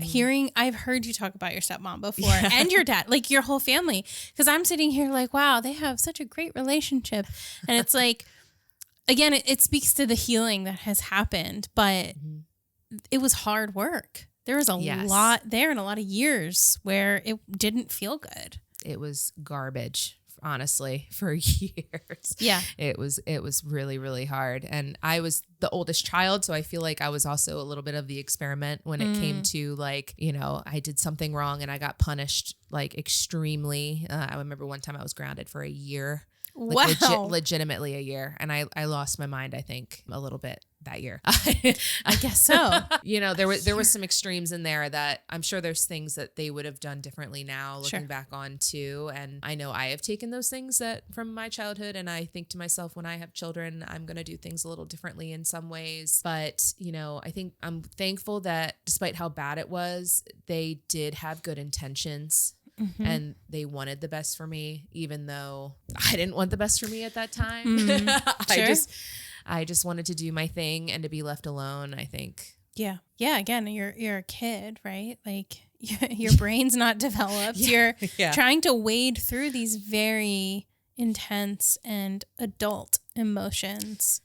I've heard you talk about your stepmom before and your dad, like your whole family, because I'm sitting here like, wow, they have such a great relationship. And it's like, again, it speaks to the healing that has happened, but it was hard work. There was a lot there and a lot of years where it didn't feel good. It was garbage, honestly, for years. Yeah. It was really, really hard. And I was the oldest child, so I feel like I was also a little bit of the experiment when it came to, like, I did something wrong and I got punished, like, extremely. I remember one time I was grounded for a year. Like, wow. Legitimately a year. And I lost my mind, I think, a little bit that year. I guess so. There was some extremes in there that I'm sure there's things that they would have done differently now, looking back on too. And I know I have taken those things that from my childhood, and I think to myself, when I have children, I'm going to do things a little differently in some ways. But, I think I'm thankful that despite how bad it was, they did have good intentions. And they wanted the best for me, even though I didn't want the best for me at that time. Sure. I just wanted to do my thing and to be left alone, I think. Yeah. Yeah. Again, you're a kid, right? Like your brain's not developed. You're trying to wade through these very intense and adult emotions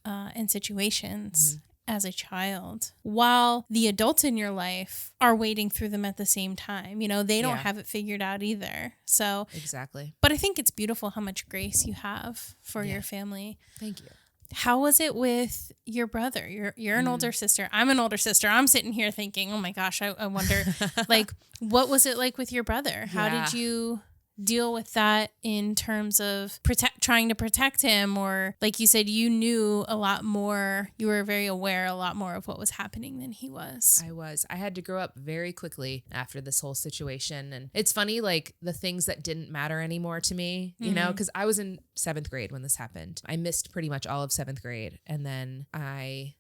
and situations as a child, while the adults in your life are wading through them at the same time. They don't have it figured out either. So exactly. But I think it's beautiful how much grace you have for your family. Thank you. How was it with your brother? You're an older sister. I'm an older sister. I'm sitting here thinking, oh my gosh, I wonder, like, what was it like with your brother? How did you deal with that in terms of trying to protect him? Or, like you said, you knew a lot more. You were very aware a lot more of what was happening than he was. I had to grow up very quickly after this whole situation. And it's funny, like, the things that didn't matter anymore to me, because I was in 7th grade when this happened. I missed pretty much all of 7th grade. And then I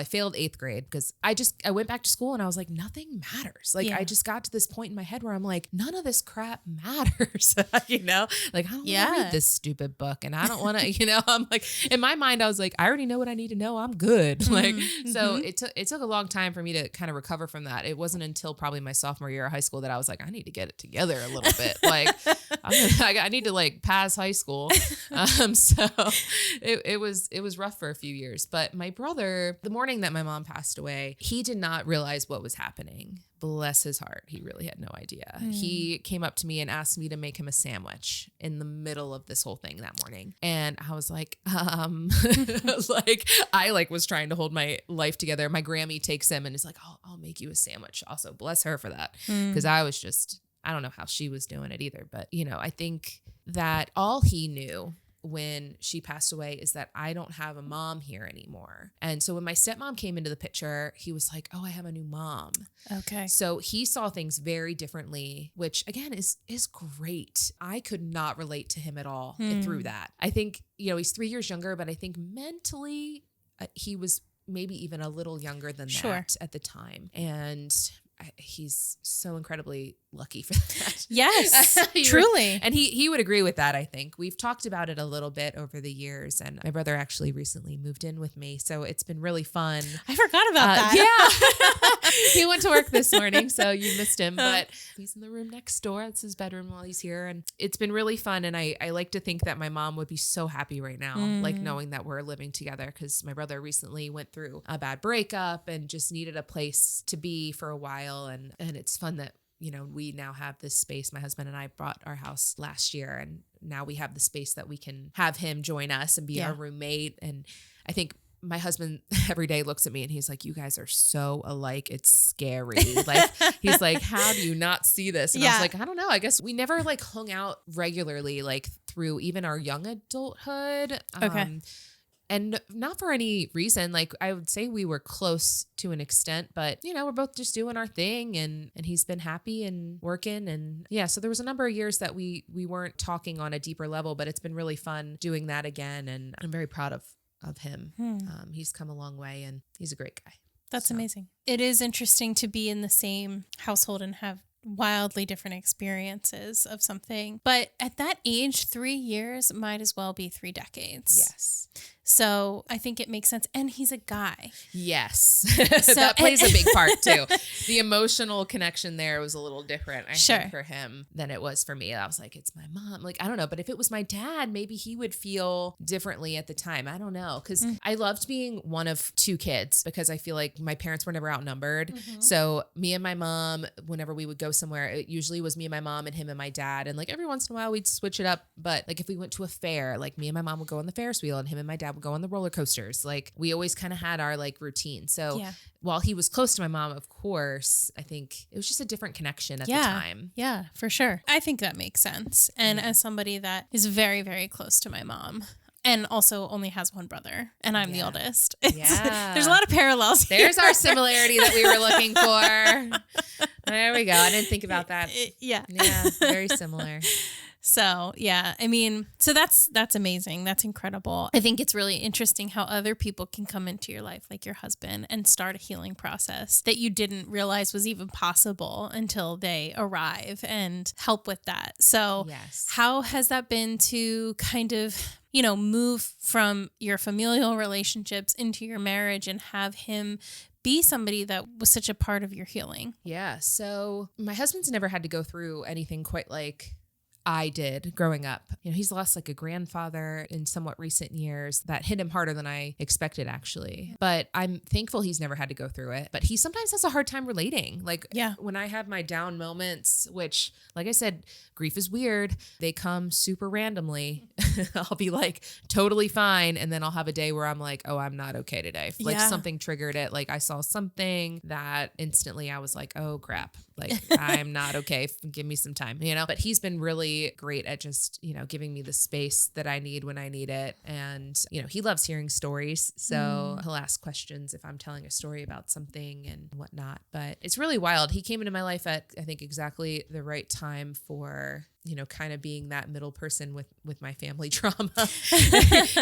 failed 8th grade because I went back to school and I was like, nothing matters. Like, I just got to this point in my head where I'm like, none of this crap matters. Like, I don't want to read this stupid book, and I don't want to, I'm like, in my mind, I was like, I already know what I need to know. I'm good. So it took a long time for me to kind of recover from that. It wasn't until probably my sophomore year of high school that I was like, I need to get it together a little bit. Like, I need to, like, pass high school. So it was rough for a few years. But my brother, the morning that my mom passed away, he did not realize what was happening. bless his heart, he really had no idea. He came up to me and asked me to make him a sandwich in the middle of this whole thing that morning. And I was like, like I like was trying to hold my life together. My Grammy takes him and is like, I'll make you a sandwich. Also, bless her for that. Cause I don't know how she was doing it either. But, you know, I think that all he knew when she passed away is that I don't have a mom here anymore. And so when my stepmom came into the picture, he was like, oh, I have a new mom. Okay. So he saw things very differently, which again is great. I could not relate to him at all through that. I think, you know, he's 3 years younger, but I think mentally he was maybe even a little younger than that at the time. And he's so incredibly lucky for that. Yes, truly. And he would agree with that, I think. We've talked about it a little bit over the years, and my brother actually recently moved in with me, so it's been really fun. I forgot about that. Yeah. He went to work this morning, so you missed him, but he's in the room next door. It's his bedroom while he's here, and it's been really fun, and I like to think that my mom would be so happy right now, like knowing that we're living together, because my brother recently went through a bad breakup and just needed a place to be for a while, and it's fun that, you know, we now have this space. My husband and I bought our house last year, and now we have the space that we can have him join us and be our roommate. And I think my husband every day looks at me and he's like, you guys are so alike. It's scary. Like, he's like, how do you not see this? And I was like, I don't know. I guess we never like hung out regularly, like through even our young adulthood. Okay. And not for any reason. Like, I would say we were close to an extent, but, you know, we're both just doing our thing, and he's been happy and working. And yeah, so there was a number of years that we weren't talking on a deeper level, but it's been really fun doing that again. And I'm very proud of him. He's come a long way, and he's a great guy. That's amazing. It is interesting to be in the same household and have wildly different experiences of something. But at that age, 3 years might as well be 3 decades. Yes. So I think it makes sense. And he's a guy. Yes. That plays a big part too. The emotional connection there was a little different, I think, for him than it was for me. I was like, it's my mom. Like, I don't know. But if it was my dad, maybe he would feel differently at the time. I don't know. Because I loved being one of 2 kids, because I feel like my parents were never outnumbered. So me and my mom, whenever we would go somewhere, it usually was me and my mom and him and my dad. And like every once in a while we'd switch it up. But like if we went to a fair, like me and my mom would go on the Ferris wheel and him and my dad would go on the roller coasters. Like we always kind of had our like routine. So while he was close to my mom, of course, I think it was just a different connection at the time. Yeah, for sure. I think that makes sense. And as somebody that is very, very close to my mom, and also only has one brother, and I'm the oldest. There's a lot of parallels here. There's our similarity that we were looking for. There we go. I didn't think about that. Yeah, very similar. So yeah, I mean, so that's amazing. That's incredible. I think it's really interesting how other people can come into your life, like your husband, and start a healing process that you didn't realize was even possible until they arrive and help with that. So how has that been to kind of, you know, move from your familial relationships into your marriage and have him be somebody that was such a part of your healing? Yeah. So my husband's never had to go through anything quite like I did growing up. You know, he's lost like a grandfather in somewhat recent years that hit him harder than I expected, actually. But I'm thankful he's never had to go through it. But he sometimes has a hard time relating. Like when I have my down moments, which, like I said, grief is weird. They come super randomly. I'll be like totally fine. And then I'll have a day where I'm like, oh, I'm not okay today. Like something triggered it. Like I saw something that instantly I was like, oh crap. Like I'm not okay. Give me some time, you know? But he's been really great at just, you know, giving me the space that I need when I need it. And, you know, he loves hearing stories. So he'll ask questions if I'm telling a story about something and whatnot. But it's really wild. He came into my life at, I think, exactly the right time for, you know, kind of being that middle person with my family trauma.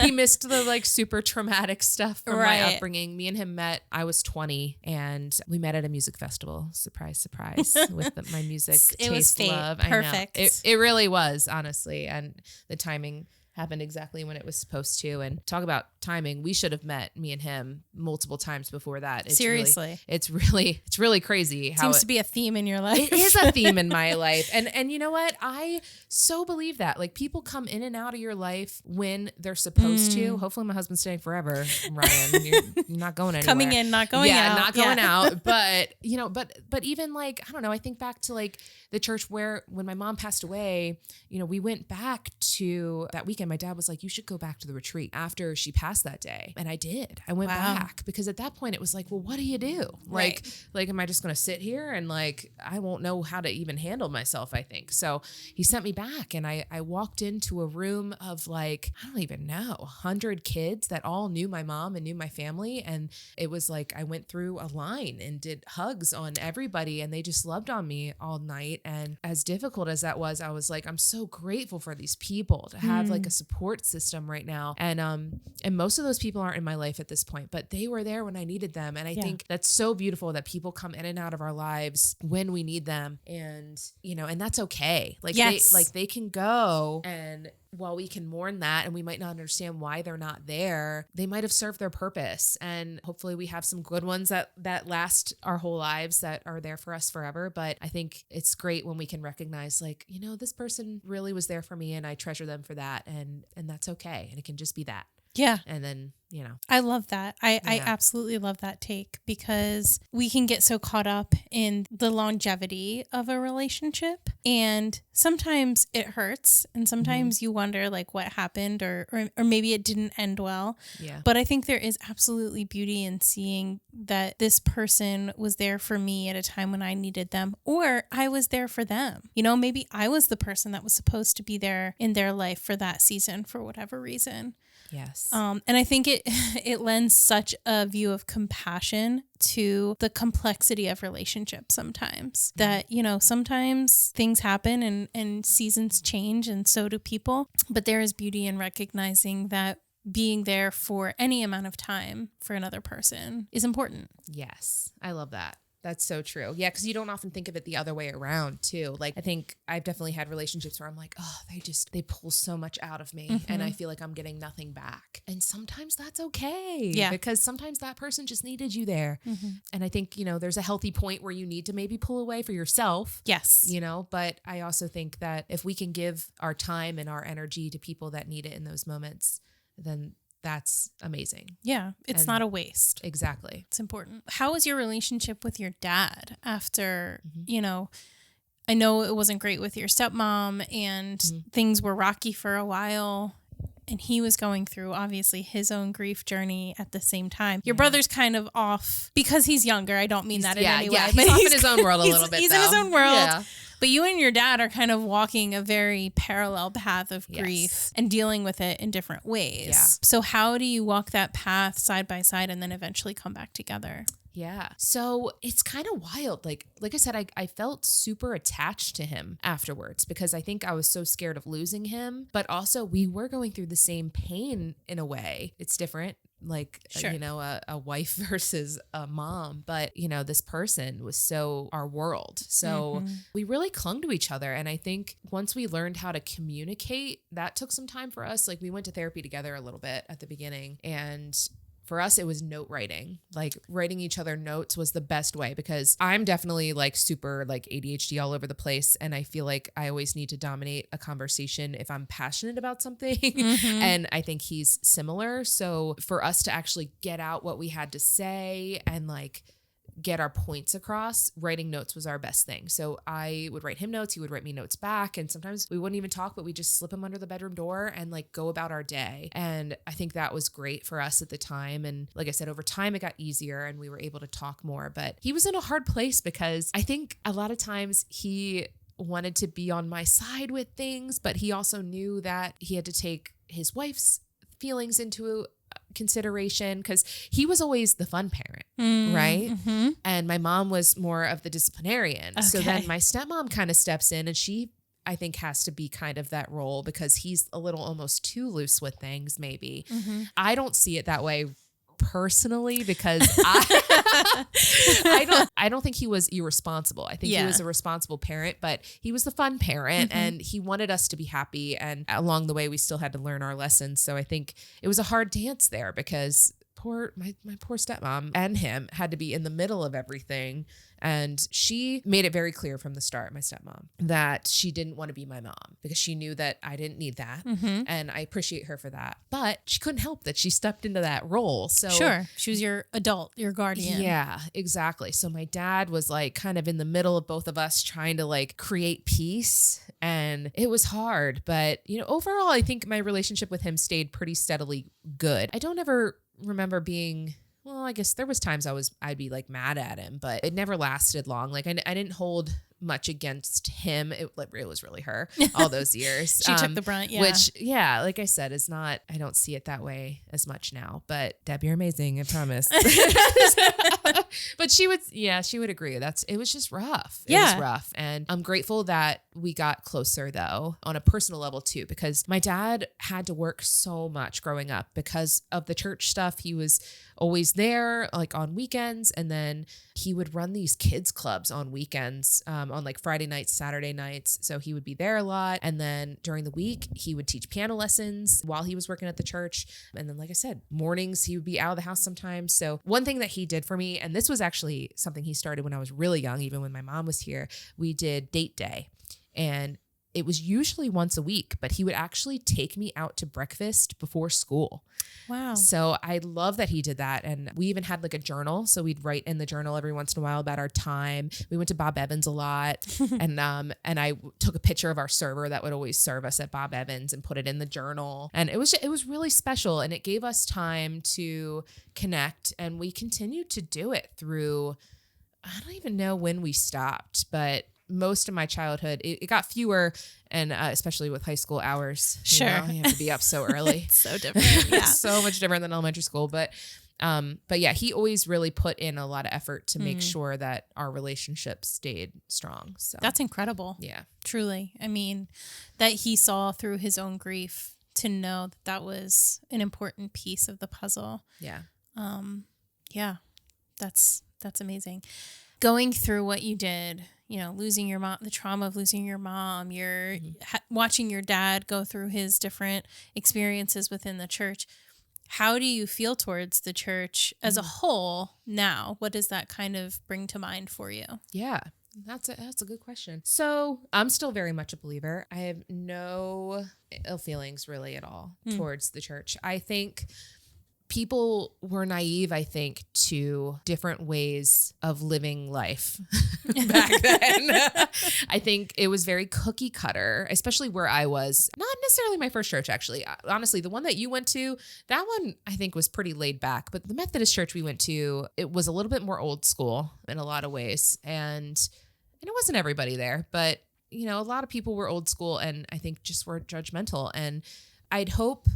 He missed the like super traumatic stuff from my upbringing. Me and him met, I was 20, and we met at a music festival. Surprise, surprise, with my music it was fate. love. Perfect. I know. It really was, honestly. And the timing happened exactly when it was supposed to. And talk about timing. We should have met, me and him, multiple times before that. Seriously. It's really crazy. How Seems to be a theme in your life. It is a theme in my life. And you know what? I so believe that. Like, people come in and out of your life when they're supposed to. Hopefully my husband's staying forever, Ryan. You're not going anywhere. Coming in, not going out. Not going out. But, you know, but even like, I don't know, I think back to like the church where when my mom passed away, you know, we went back to that weekend. My dad was like, you should go back to the retreat after she passed that day. And I did. I went back because at that point it was like, well, what do you do? Right. Like, am I just going to sit here and like, I won't know how to even handle myself, I think. So he sent me back and I walked into a room of like, I don't even know, 100 kids that all knew my mom and knew my family. And it was like, I went through a line and did hugs on everybody and they just loved on me all night. And as difficult as that was, I was like, I'm so grateful for these people to have like a support system right now. And most of those people aren't in my life at this point, but they were there when I needed them. And I think that's so beautiful that people come in and out of our lives when we need them. And, you know, and that's okay. Like, they can go, and while we can mourn that and we might not understand why they're not there, they might have served their purpose. And hopefully we have some good ones that last our whole lives, that are there for us forever. But I think it's great when we can recognize, like, you know, this person really was there for me and I treasure them for that. And that's okay. And it can just be that. Yeah. And then, you know. I love that. I absolutely love that take, because we can get so caught up in the longevity of a relationship, and sometimes it hurts, and sometimes you wonder like what happened, or maybe it didn't end well. Yeah. But I think there is absolutely beauty in seeing that this person was there for me at a time when I needed them, or I was there for them. You know, maybe I was the person that was supposed to be there in their life for that season for whatever reason. Yes. And I think it lends such a view of compassion to the complexity of relationships sometimes, that, you know, sometimes things happen and seasons change, and so do people. But there is beauty in recognizing that being there for any amount of time for another person is important. Yes. I love that. That's so true. Yeah, because you don't often think of it the other way around too. Like, I think I've definitely had relationships where I'm like, oh, they pull so much out of me and I feel like I'm getting nothing back. And sometimes that's okay. Yeah. Because sometimes that person just needed you there. And I think, you know, there's a healthy point where you need to maybe pull away for yourself. Yes. You know, but I also think that if we can give our time and our energy to people that need it in those moments, then that's amazing. Yeah. It's not a waste. Exactly. It's important. How was your relationship with your dad after, you know, I know it wasn't great with your stepmom, and things were rocky for a while, and he was going through obviously his own grief journey at the same time. Your brother's kind of off because he's younger. I don't mean that in any way. Yeah, he's off in his own world a little bit. He's in his own world. Yeah. But you and your dad are kind of walking a very parallel path of grief and dealing with it in different ways. Yeah. So how do you walk that path side by side and then eventually come back together? Yeah. So it's kind of wild. Like I said, I felt super attached to him afterwards, because I think I was so scared of losing him, but also we were going through the same pain in a way. It's different. Like, you know, a wife versus a mom. But, you know, this person was so our world. So we really clung to each other. And I think once we learned how to communicate, that took some time for us. Like, we went to therapy together a little bit at the beginning, and for us, it was note writing. Like, writing each other notes was the best way, because I'm definitely like super like ADHD all over the place. And I feel like I always need to dominate a conversation if I'm passionate about something. And I think he's similar. So for us to actually get out what we had to say and like get our points across, writing notes was our best thing. So I would write him notes, he would write me notes back, and sometimes we wouldn't even talk, but we just slip them under the bedroom door and like go about our day. And I think that was great for us at the time. And like I said, over time it got easier and we were able to talk more. But he was in a hard place, because I think a lot of times he wanted to be on my side with things, but he also knew that he had to take his wife's feelings into consideration, because he was always the fun parent, right? And my mom was more of the disciplinarian. So then my stepmom kind of steps in, and she, I think, has to be kind of that role, because he's a little almost too loose with things, maybe. I don't see it that way personally because I don't think he was irresponsible. I think he was a responsible parent, but he was the fun parent and he wanted us to be happy. And along the way, we still had to learn our lessons. So I think it was a hard dance there because my poor stepmom and him had to be in the middle of everything. And she made it very clear from the start, my stepmom, that she didn't want to be my mom because she knew that I didn't need that. And I appreciate her for that. But she couldn't help that she stepped into that role. So sure, she was your adult, your guardian. Yeah, exactly. So my dad was like kind of in the middle of both of us trying to like create peace. And it was hard. But, you know, overall, I think my relationship with him stayed pretty steadily good. I don't ever remember being... Well, I guess there was times I'd be like mad at him, but it never lasted long. Like I didn't hold much against him. It was really her all those years. She took the brunt. Yeah. Which, yeah, like I said, is not, I don't see it that way as much now, but Deb, you're amazing. I promise. But she would agree. It was just rough. It was rough. And I'm grateful that we got closer though on a personal level too, because my dad had to work so much growing up because of the church stuff. He was always there like on weekends. And then he would run these kids clubs on weekends, on like Friday nights, Saturday nights. So he would be there a lot. And then during the week, he would teach piano lessons while he was working at the church. And then, like I said, mornings, he would be out of the house sometimes. So one thing that he did for me, and this was actually something he started when I was really young, even when my mom was here, we did date day. And it was usually once a week, but he would actually take me out to breakfast before school. Wow. So I love that he did that. And we even had like a journal. So we'd write in the journal every once in a while about our time. We went to Bob Evans a lot. and I took a picture of our server that would always serve us at Bob Evans and put it in the journal. And it was really special. And it gave us time to connect. And we continued to do it through, I don't even know when we stopped, but most of my childhood, it got fewer, and especially with high school hours. Sure. You have to be up so early. It's so different. Yeah. So much different than elementary school. But yeah, he always really put in a lot of effort to make sure that our relationship stayed strong. So that's incredible. Yeah. Truly. I mean, that he saw through his own grief to know that was an important piece of the puzzle. Yeah. Yeah. That's amazing. Going through what you did, you know, losing your mom, the trauma of losing your mom, you're watching your dad go through his different experiences within the church. How do you feel towards the church as a whole now? What does that kind of bring to mind for you? Yeah, that's a good question. So I'm still very much a believer. I have no ill feelings really at all towards the church. I think people were naive, I think, to different ways of living life back then. I think it was very cookie cutter, especially where I was. Not necessarily my first church, actually. Honestly, the one that you went to, that one I think was pretty laid back. But the Methodist church we went to, it was a little bit more old school in a lot of ways. And it wasn't everybody there, but you know, a lot of people were old school and I think just were judgmental. And I'd hope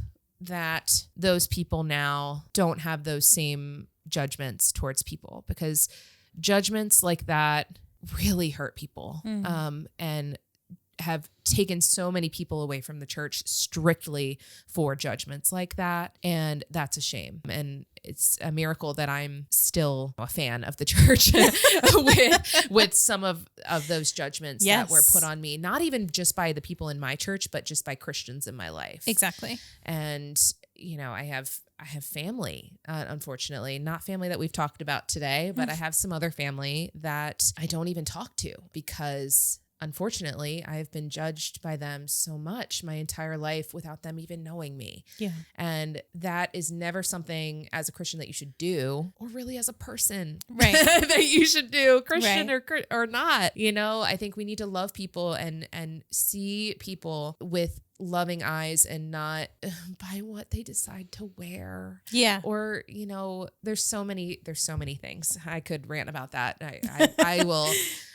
that those people now don't have those same judgments towards people, because judgments like that really hurt people, and have taken so many people away from the church strictly for judgments like that. And that's a shame. And it's a miracle that I'm still a fan of the church with some of those judgments that were put on me, not even just by the people in my church, but just by Christians in my life. Exactly. And, you know, I have family, unfortunately, not family that we've talked about today, but I have some other family that I don't even talk to because unfortunately, I've been judged by them so much my entire life without them even knowing me. Yeah. And that is never something as a Christian that you should do, or really as a person, right? that you should do, Christian or not. You know, I think we need to love people and see people with loving eyes and not by what they decide to wear. Yeah. Or, you know, there's so many things. I could rant about that. I will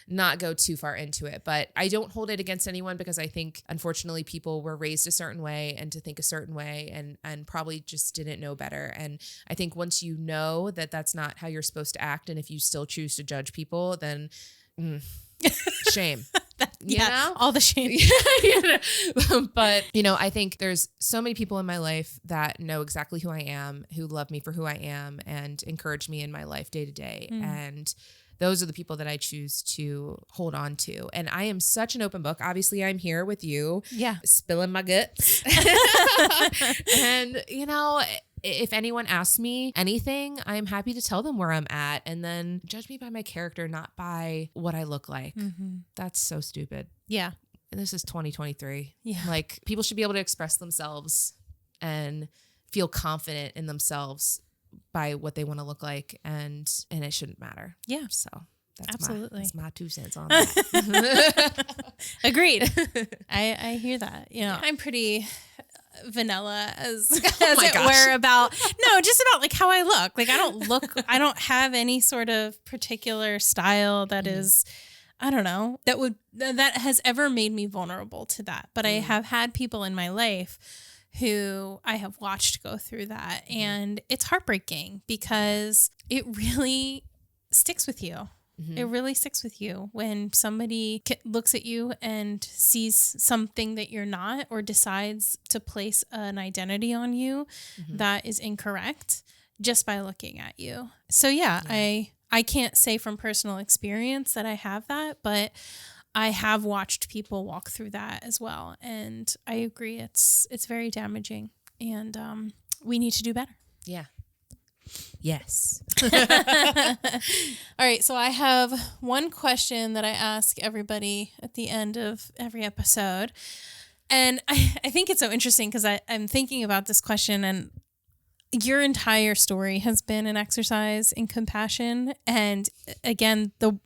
not go too far into it, but I don't hold it against anyone because I think unfortunately people were raised a certain way and to think a certain way and probably just didn't know better. And I think once you know that that's not how you're supposed to act, and if you still choose to judge people, then shame. You know? All the shame. But, I think there's so many people in my life that know exactly who I am, who love me for who I am and encourage me in my life day to day. And those are the people that I choose to hold on to. And I am such an open book. Obviously, I'm here with you, spilling my guts. And, if anyone asks me anything, I'm happy to tell them where I'm at, and then judge me by my character, not by what I look like. That's so stupid. Yeah. And this is 2023. Yeah. Like, people should be able to express themselves and feel confident in themselves by what they want to look like, and it shouldn't matter. Yeah. So that's absolutely. that's my 2 cents on that. Agreed. I hear that. I'm pretty vanilla as it were about just about like how I look. Like I don't have any sort of particular style that is, I don't know, that has ever made me vulnerable to that. But I have had people in my life who I have watched go through that, and it's heartbreaking because it really sticks with you. It really sticks with you when somebody looks at you and sees something that you're not, or decides to place an identity on you that is incorrect just by looking at you. So I can't say from personal experience that I have that, but I have watched people walk through that as well. And I agree, it's very damaging, and we need to do better. Yeah. Yes. All right. So I have one question that I ask everybody at the end of every episode. And I think it's so interesting because I'm thinking about this question, and your entire story has been an exercise in compassion. And again, the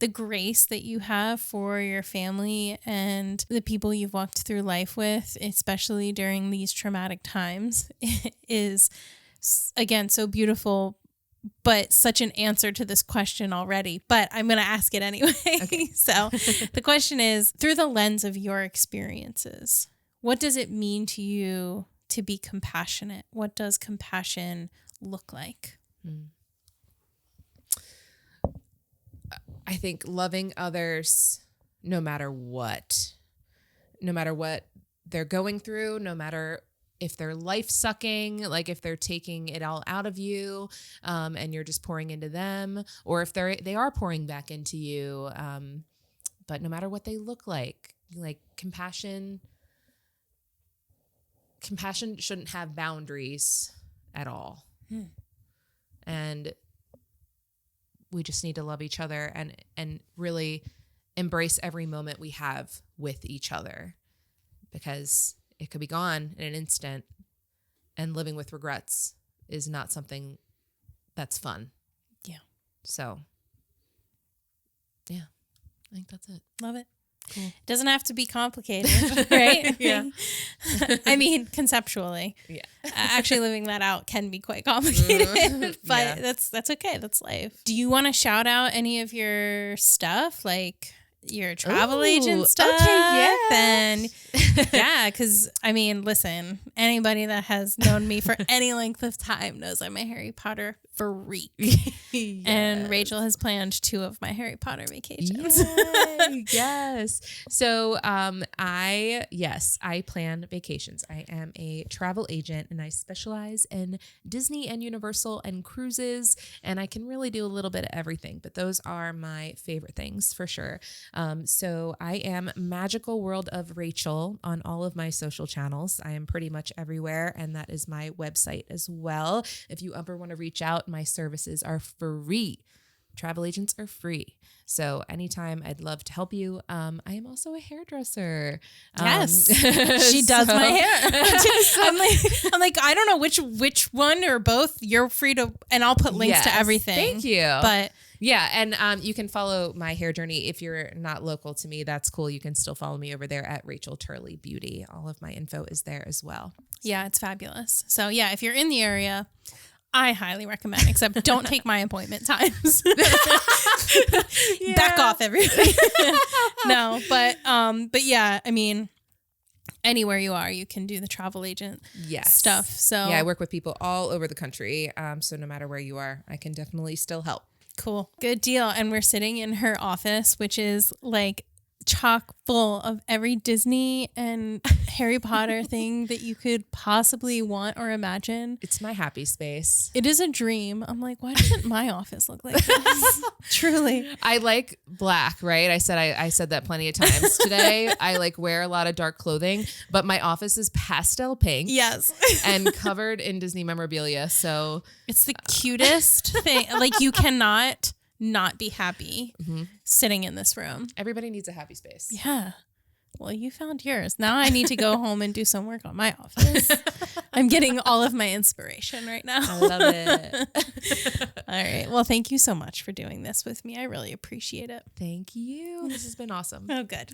grace that you have for your family and the people you've walked through life with, especially during these traumatic times, is, again, so beautiful, but such an answer to this question already. But I'm going to ask it anyway. Okay. So the question is, through the lens of your experiences, what does it mean to you to be compassionate? What does compassion look like? I think loving others no matter what they're going through, no matter if they're life sucking, like if they're taking it all out of you, and you're just pouring into them, or if they are pouring back into you, but no matter what they look like compassion shouldn't have boundaries at all. And we just need to love each other and really embrace every moment we have with each other, because it could be gone in an instant, and living with regrets is not something that's fun. Yeah. So, yeah, I think that's it. Love it. Cool. Doesn't have to be complicated, right? Yeah. I mean, conceptually. Yeah. Actually living that out can be quite complicated, but that's okay. That's life. Do you want to shout out any of your stuff, like your travel agent stuff? Okay, yeah. Then because I mean, listen, anybody that has known me for any length of time knows I'm a Harry Potter freak. Yes. And Rachel has planned 2 of my Harry Potter vacations. Yay, yes. So I plan vacations. I am a travel agent, and I specialize in Disney and Universal and cruises, and I can really do a little bit of everything, but those are my favorite things for sure. So I am Magical World of Rachel on all of my social channels. I am pretty much everywhere, and that is my website as well. If you ever want to reach out, my services are free. Travel agents are free. So anytime, I'd love to help you. I am also a hairdresser. Yes. She does my hair. I'm like, I don't know which one or both. You're free to, and I'll put links to everything. Thank you. But yeah. And you can follow my hair journey. If you're not local to me, that's cool. You can still follow me over there at Rachel Turley Beauty. All of my info is there as well. Yeah, it's fabulous. So yeah, if you're in the area, I highly recommend, except don't take my appointment times. Back off, everybody. No, but yeah, I mean, anywhere you are, you can do the travel agent stuff. So yeah, I work with people all over the country. So no matter where you are, I can definitely still help. Cool. Good deal. And we're sitting in her office, which is like chock full of every Disney and Harry Potter thing that you could possibly want or imagine. It's my happy space. It is a dream. I'm like, why doesn't my office look like this? Truly. I like black, right? I said that plenty of times today. I like wear a lot of dark clothing, but my office is pastel pink. Yes. And covered in Disney memorabilia. So it's the cutest thing. Like, you cannot not be happy sitting in this room. Everybody needs a happy space. Yeah. Well, you found yours. Now I need to go home and do some work on my office. I'm getting all of my inspiration right now. I love it. All right. Well, thank you so much for doing this with me. I really appreciate it. Thank you. This has been awesome. Oh, good.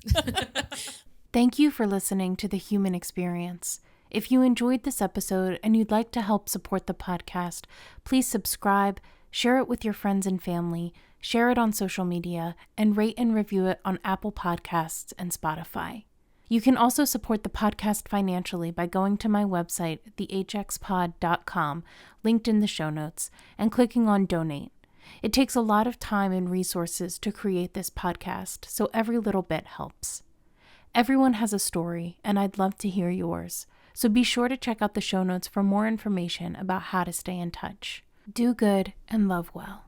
Thank you for listening to The Human Experience. If you enjoyed this episode and you'd like to help support the podcast, please subscribe, share it with your friends and family, share it on social media, and rate and review it on Apple Podcasts and Spotify. You can also support the podcast financially by going to my website, thehxpod.com, linked in the show notes, and clicking on Donate. It takes a lot of time and resources to create this podcast, so every little bit helps. Everyone has a story, and I'd love to hear yours, so be sure to check out the show notes for more information about how to stay in touch. Do good and love well.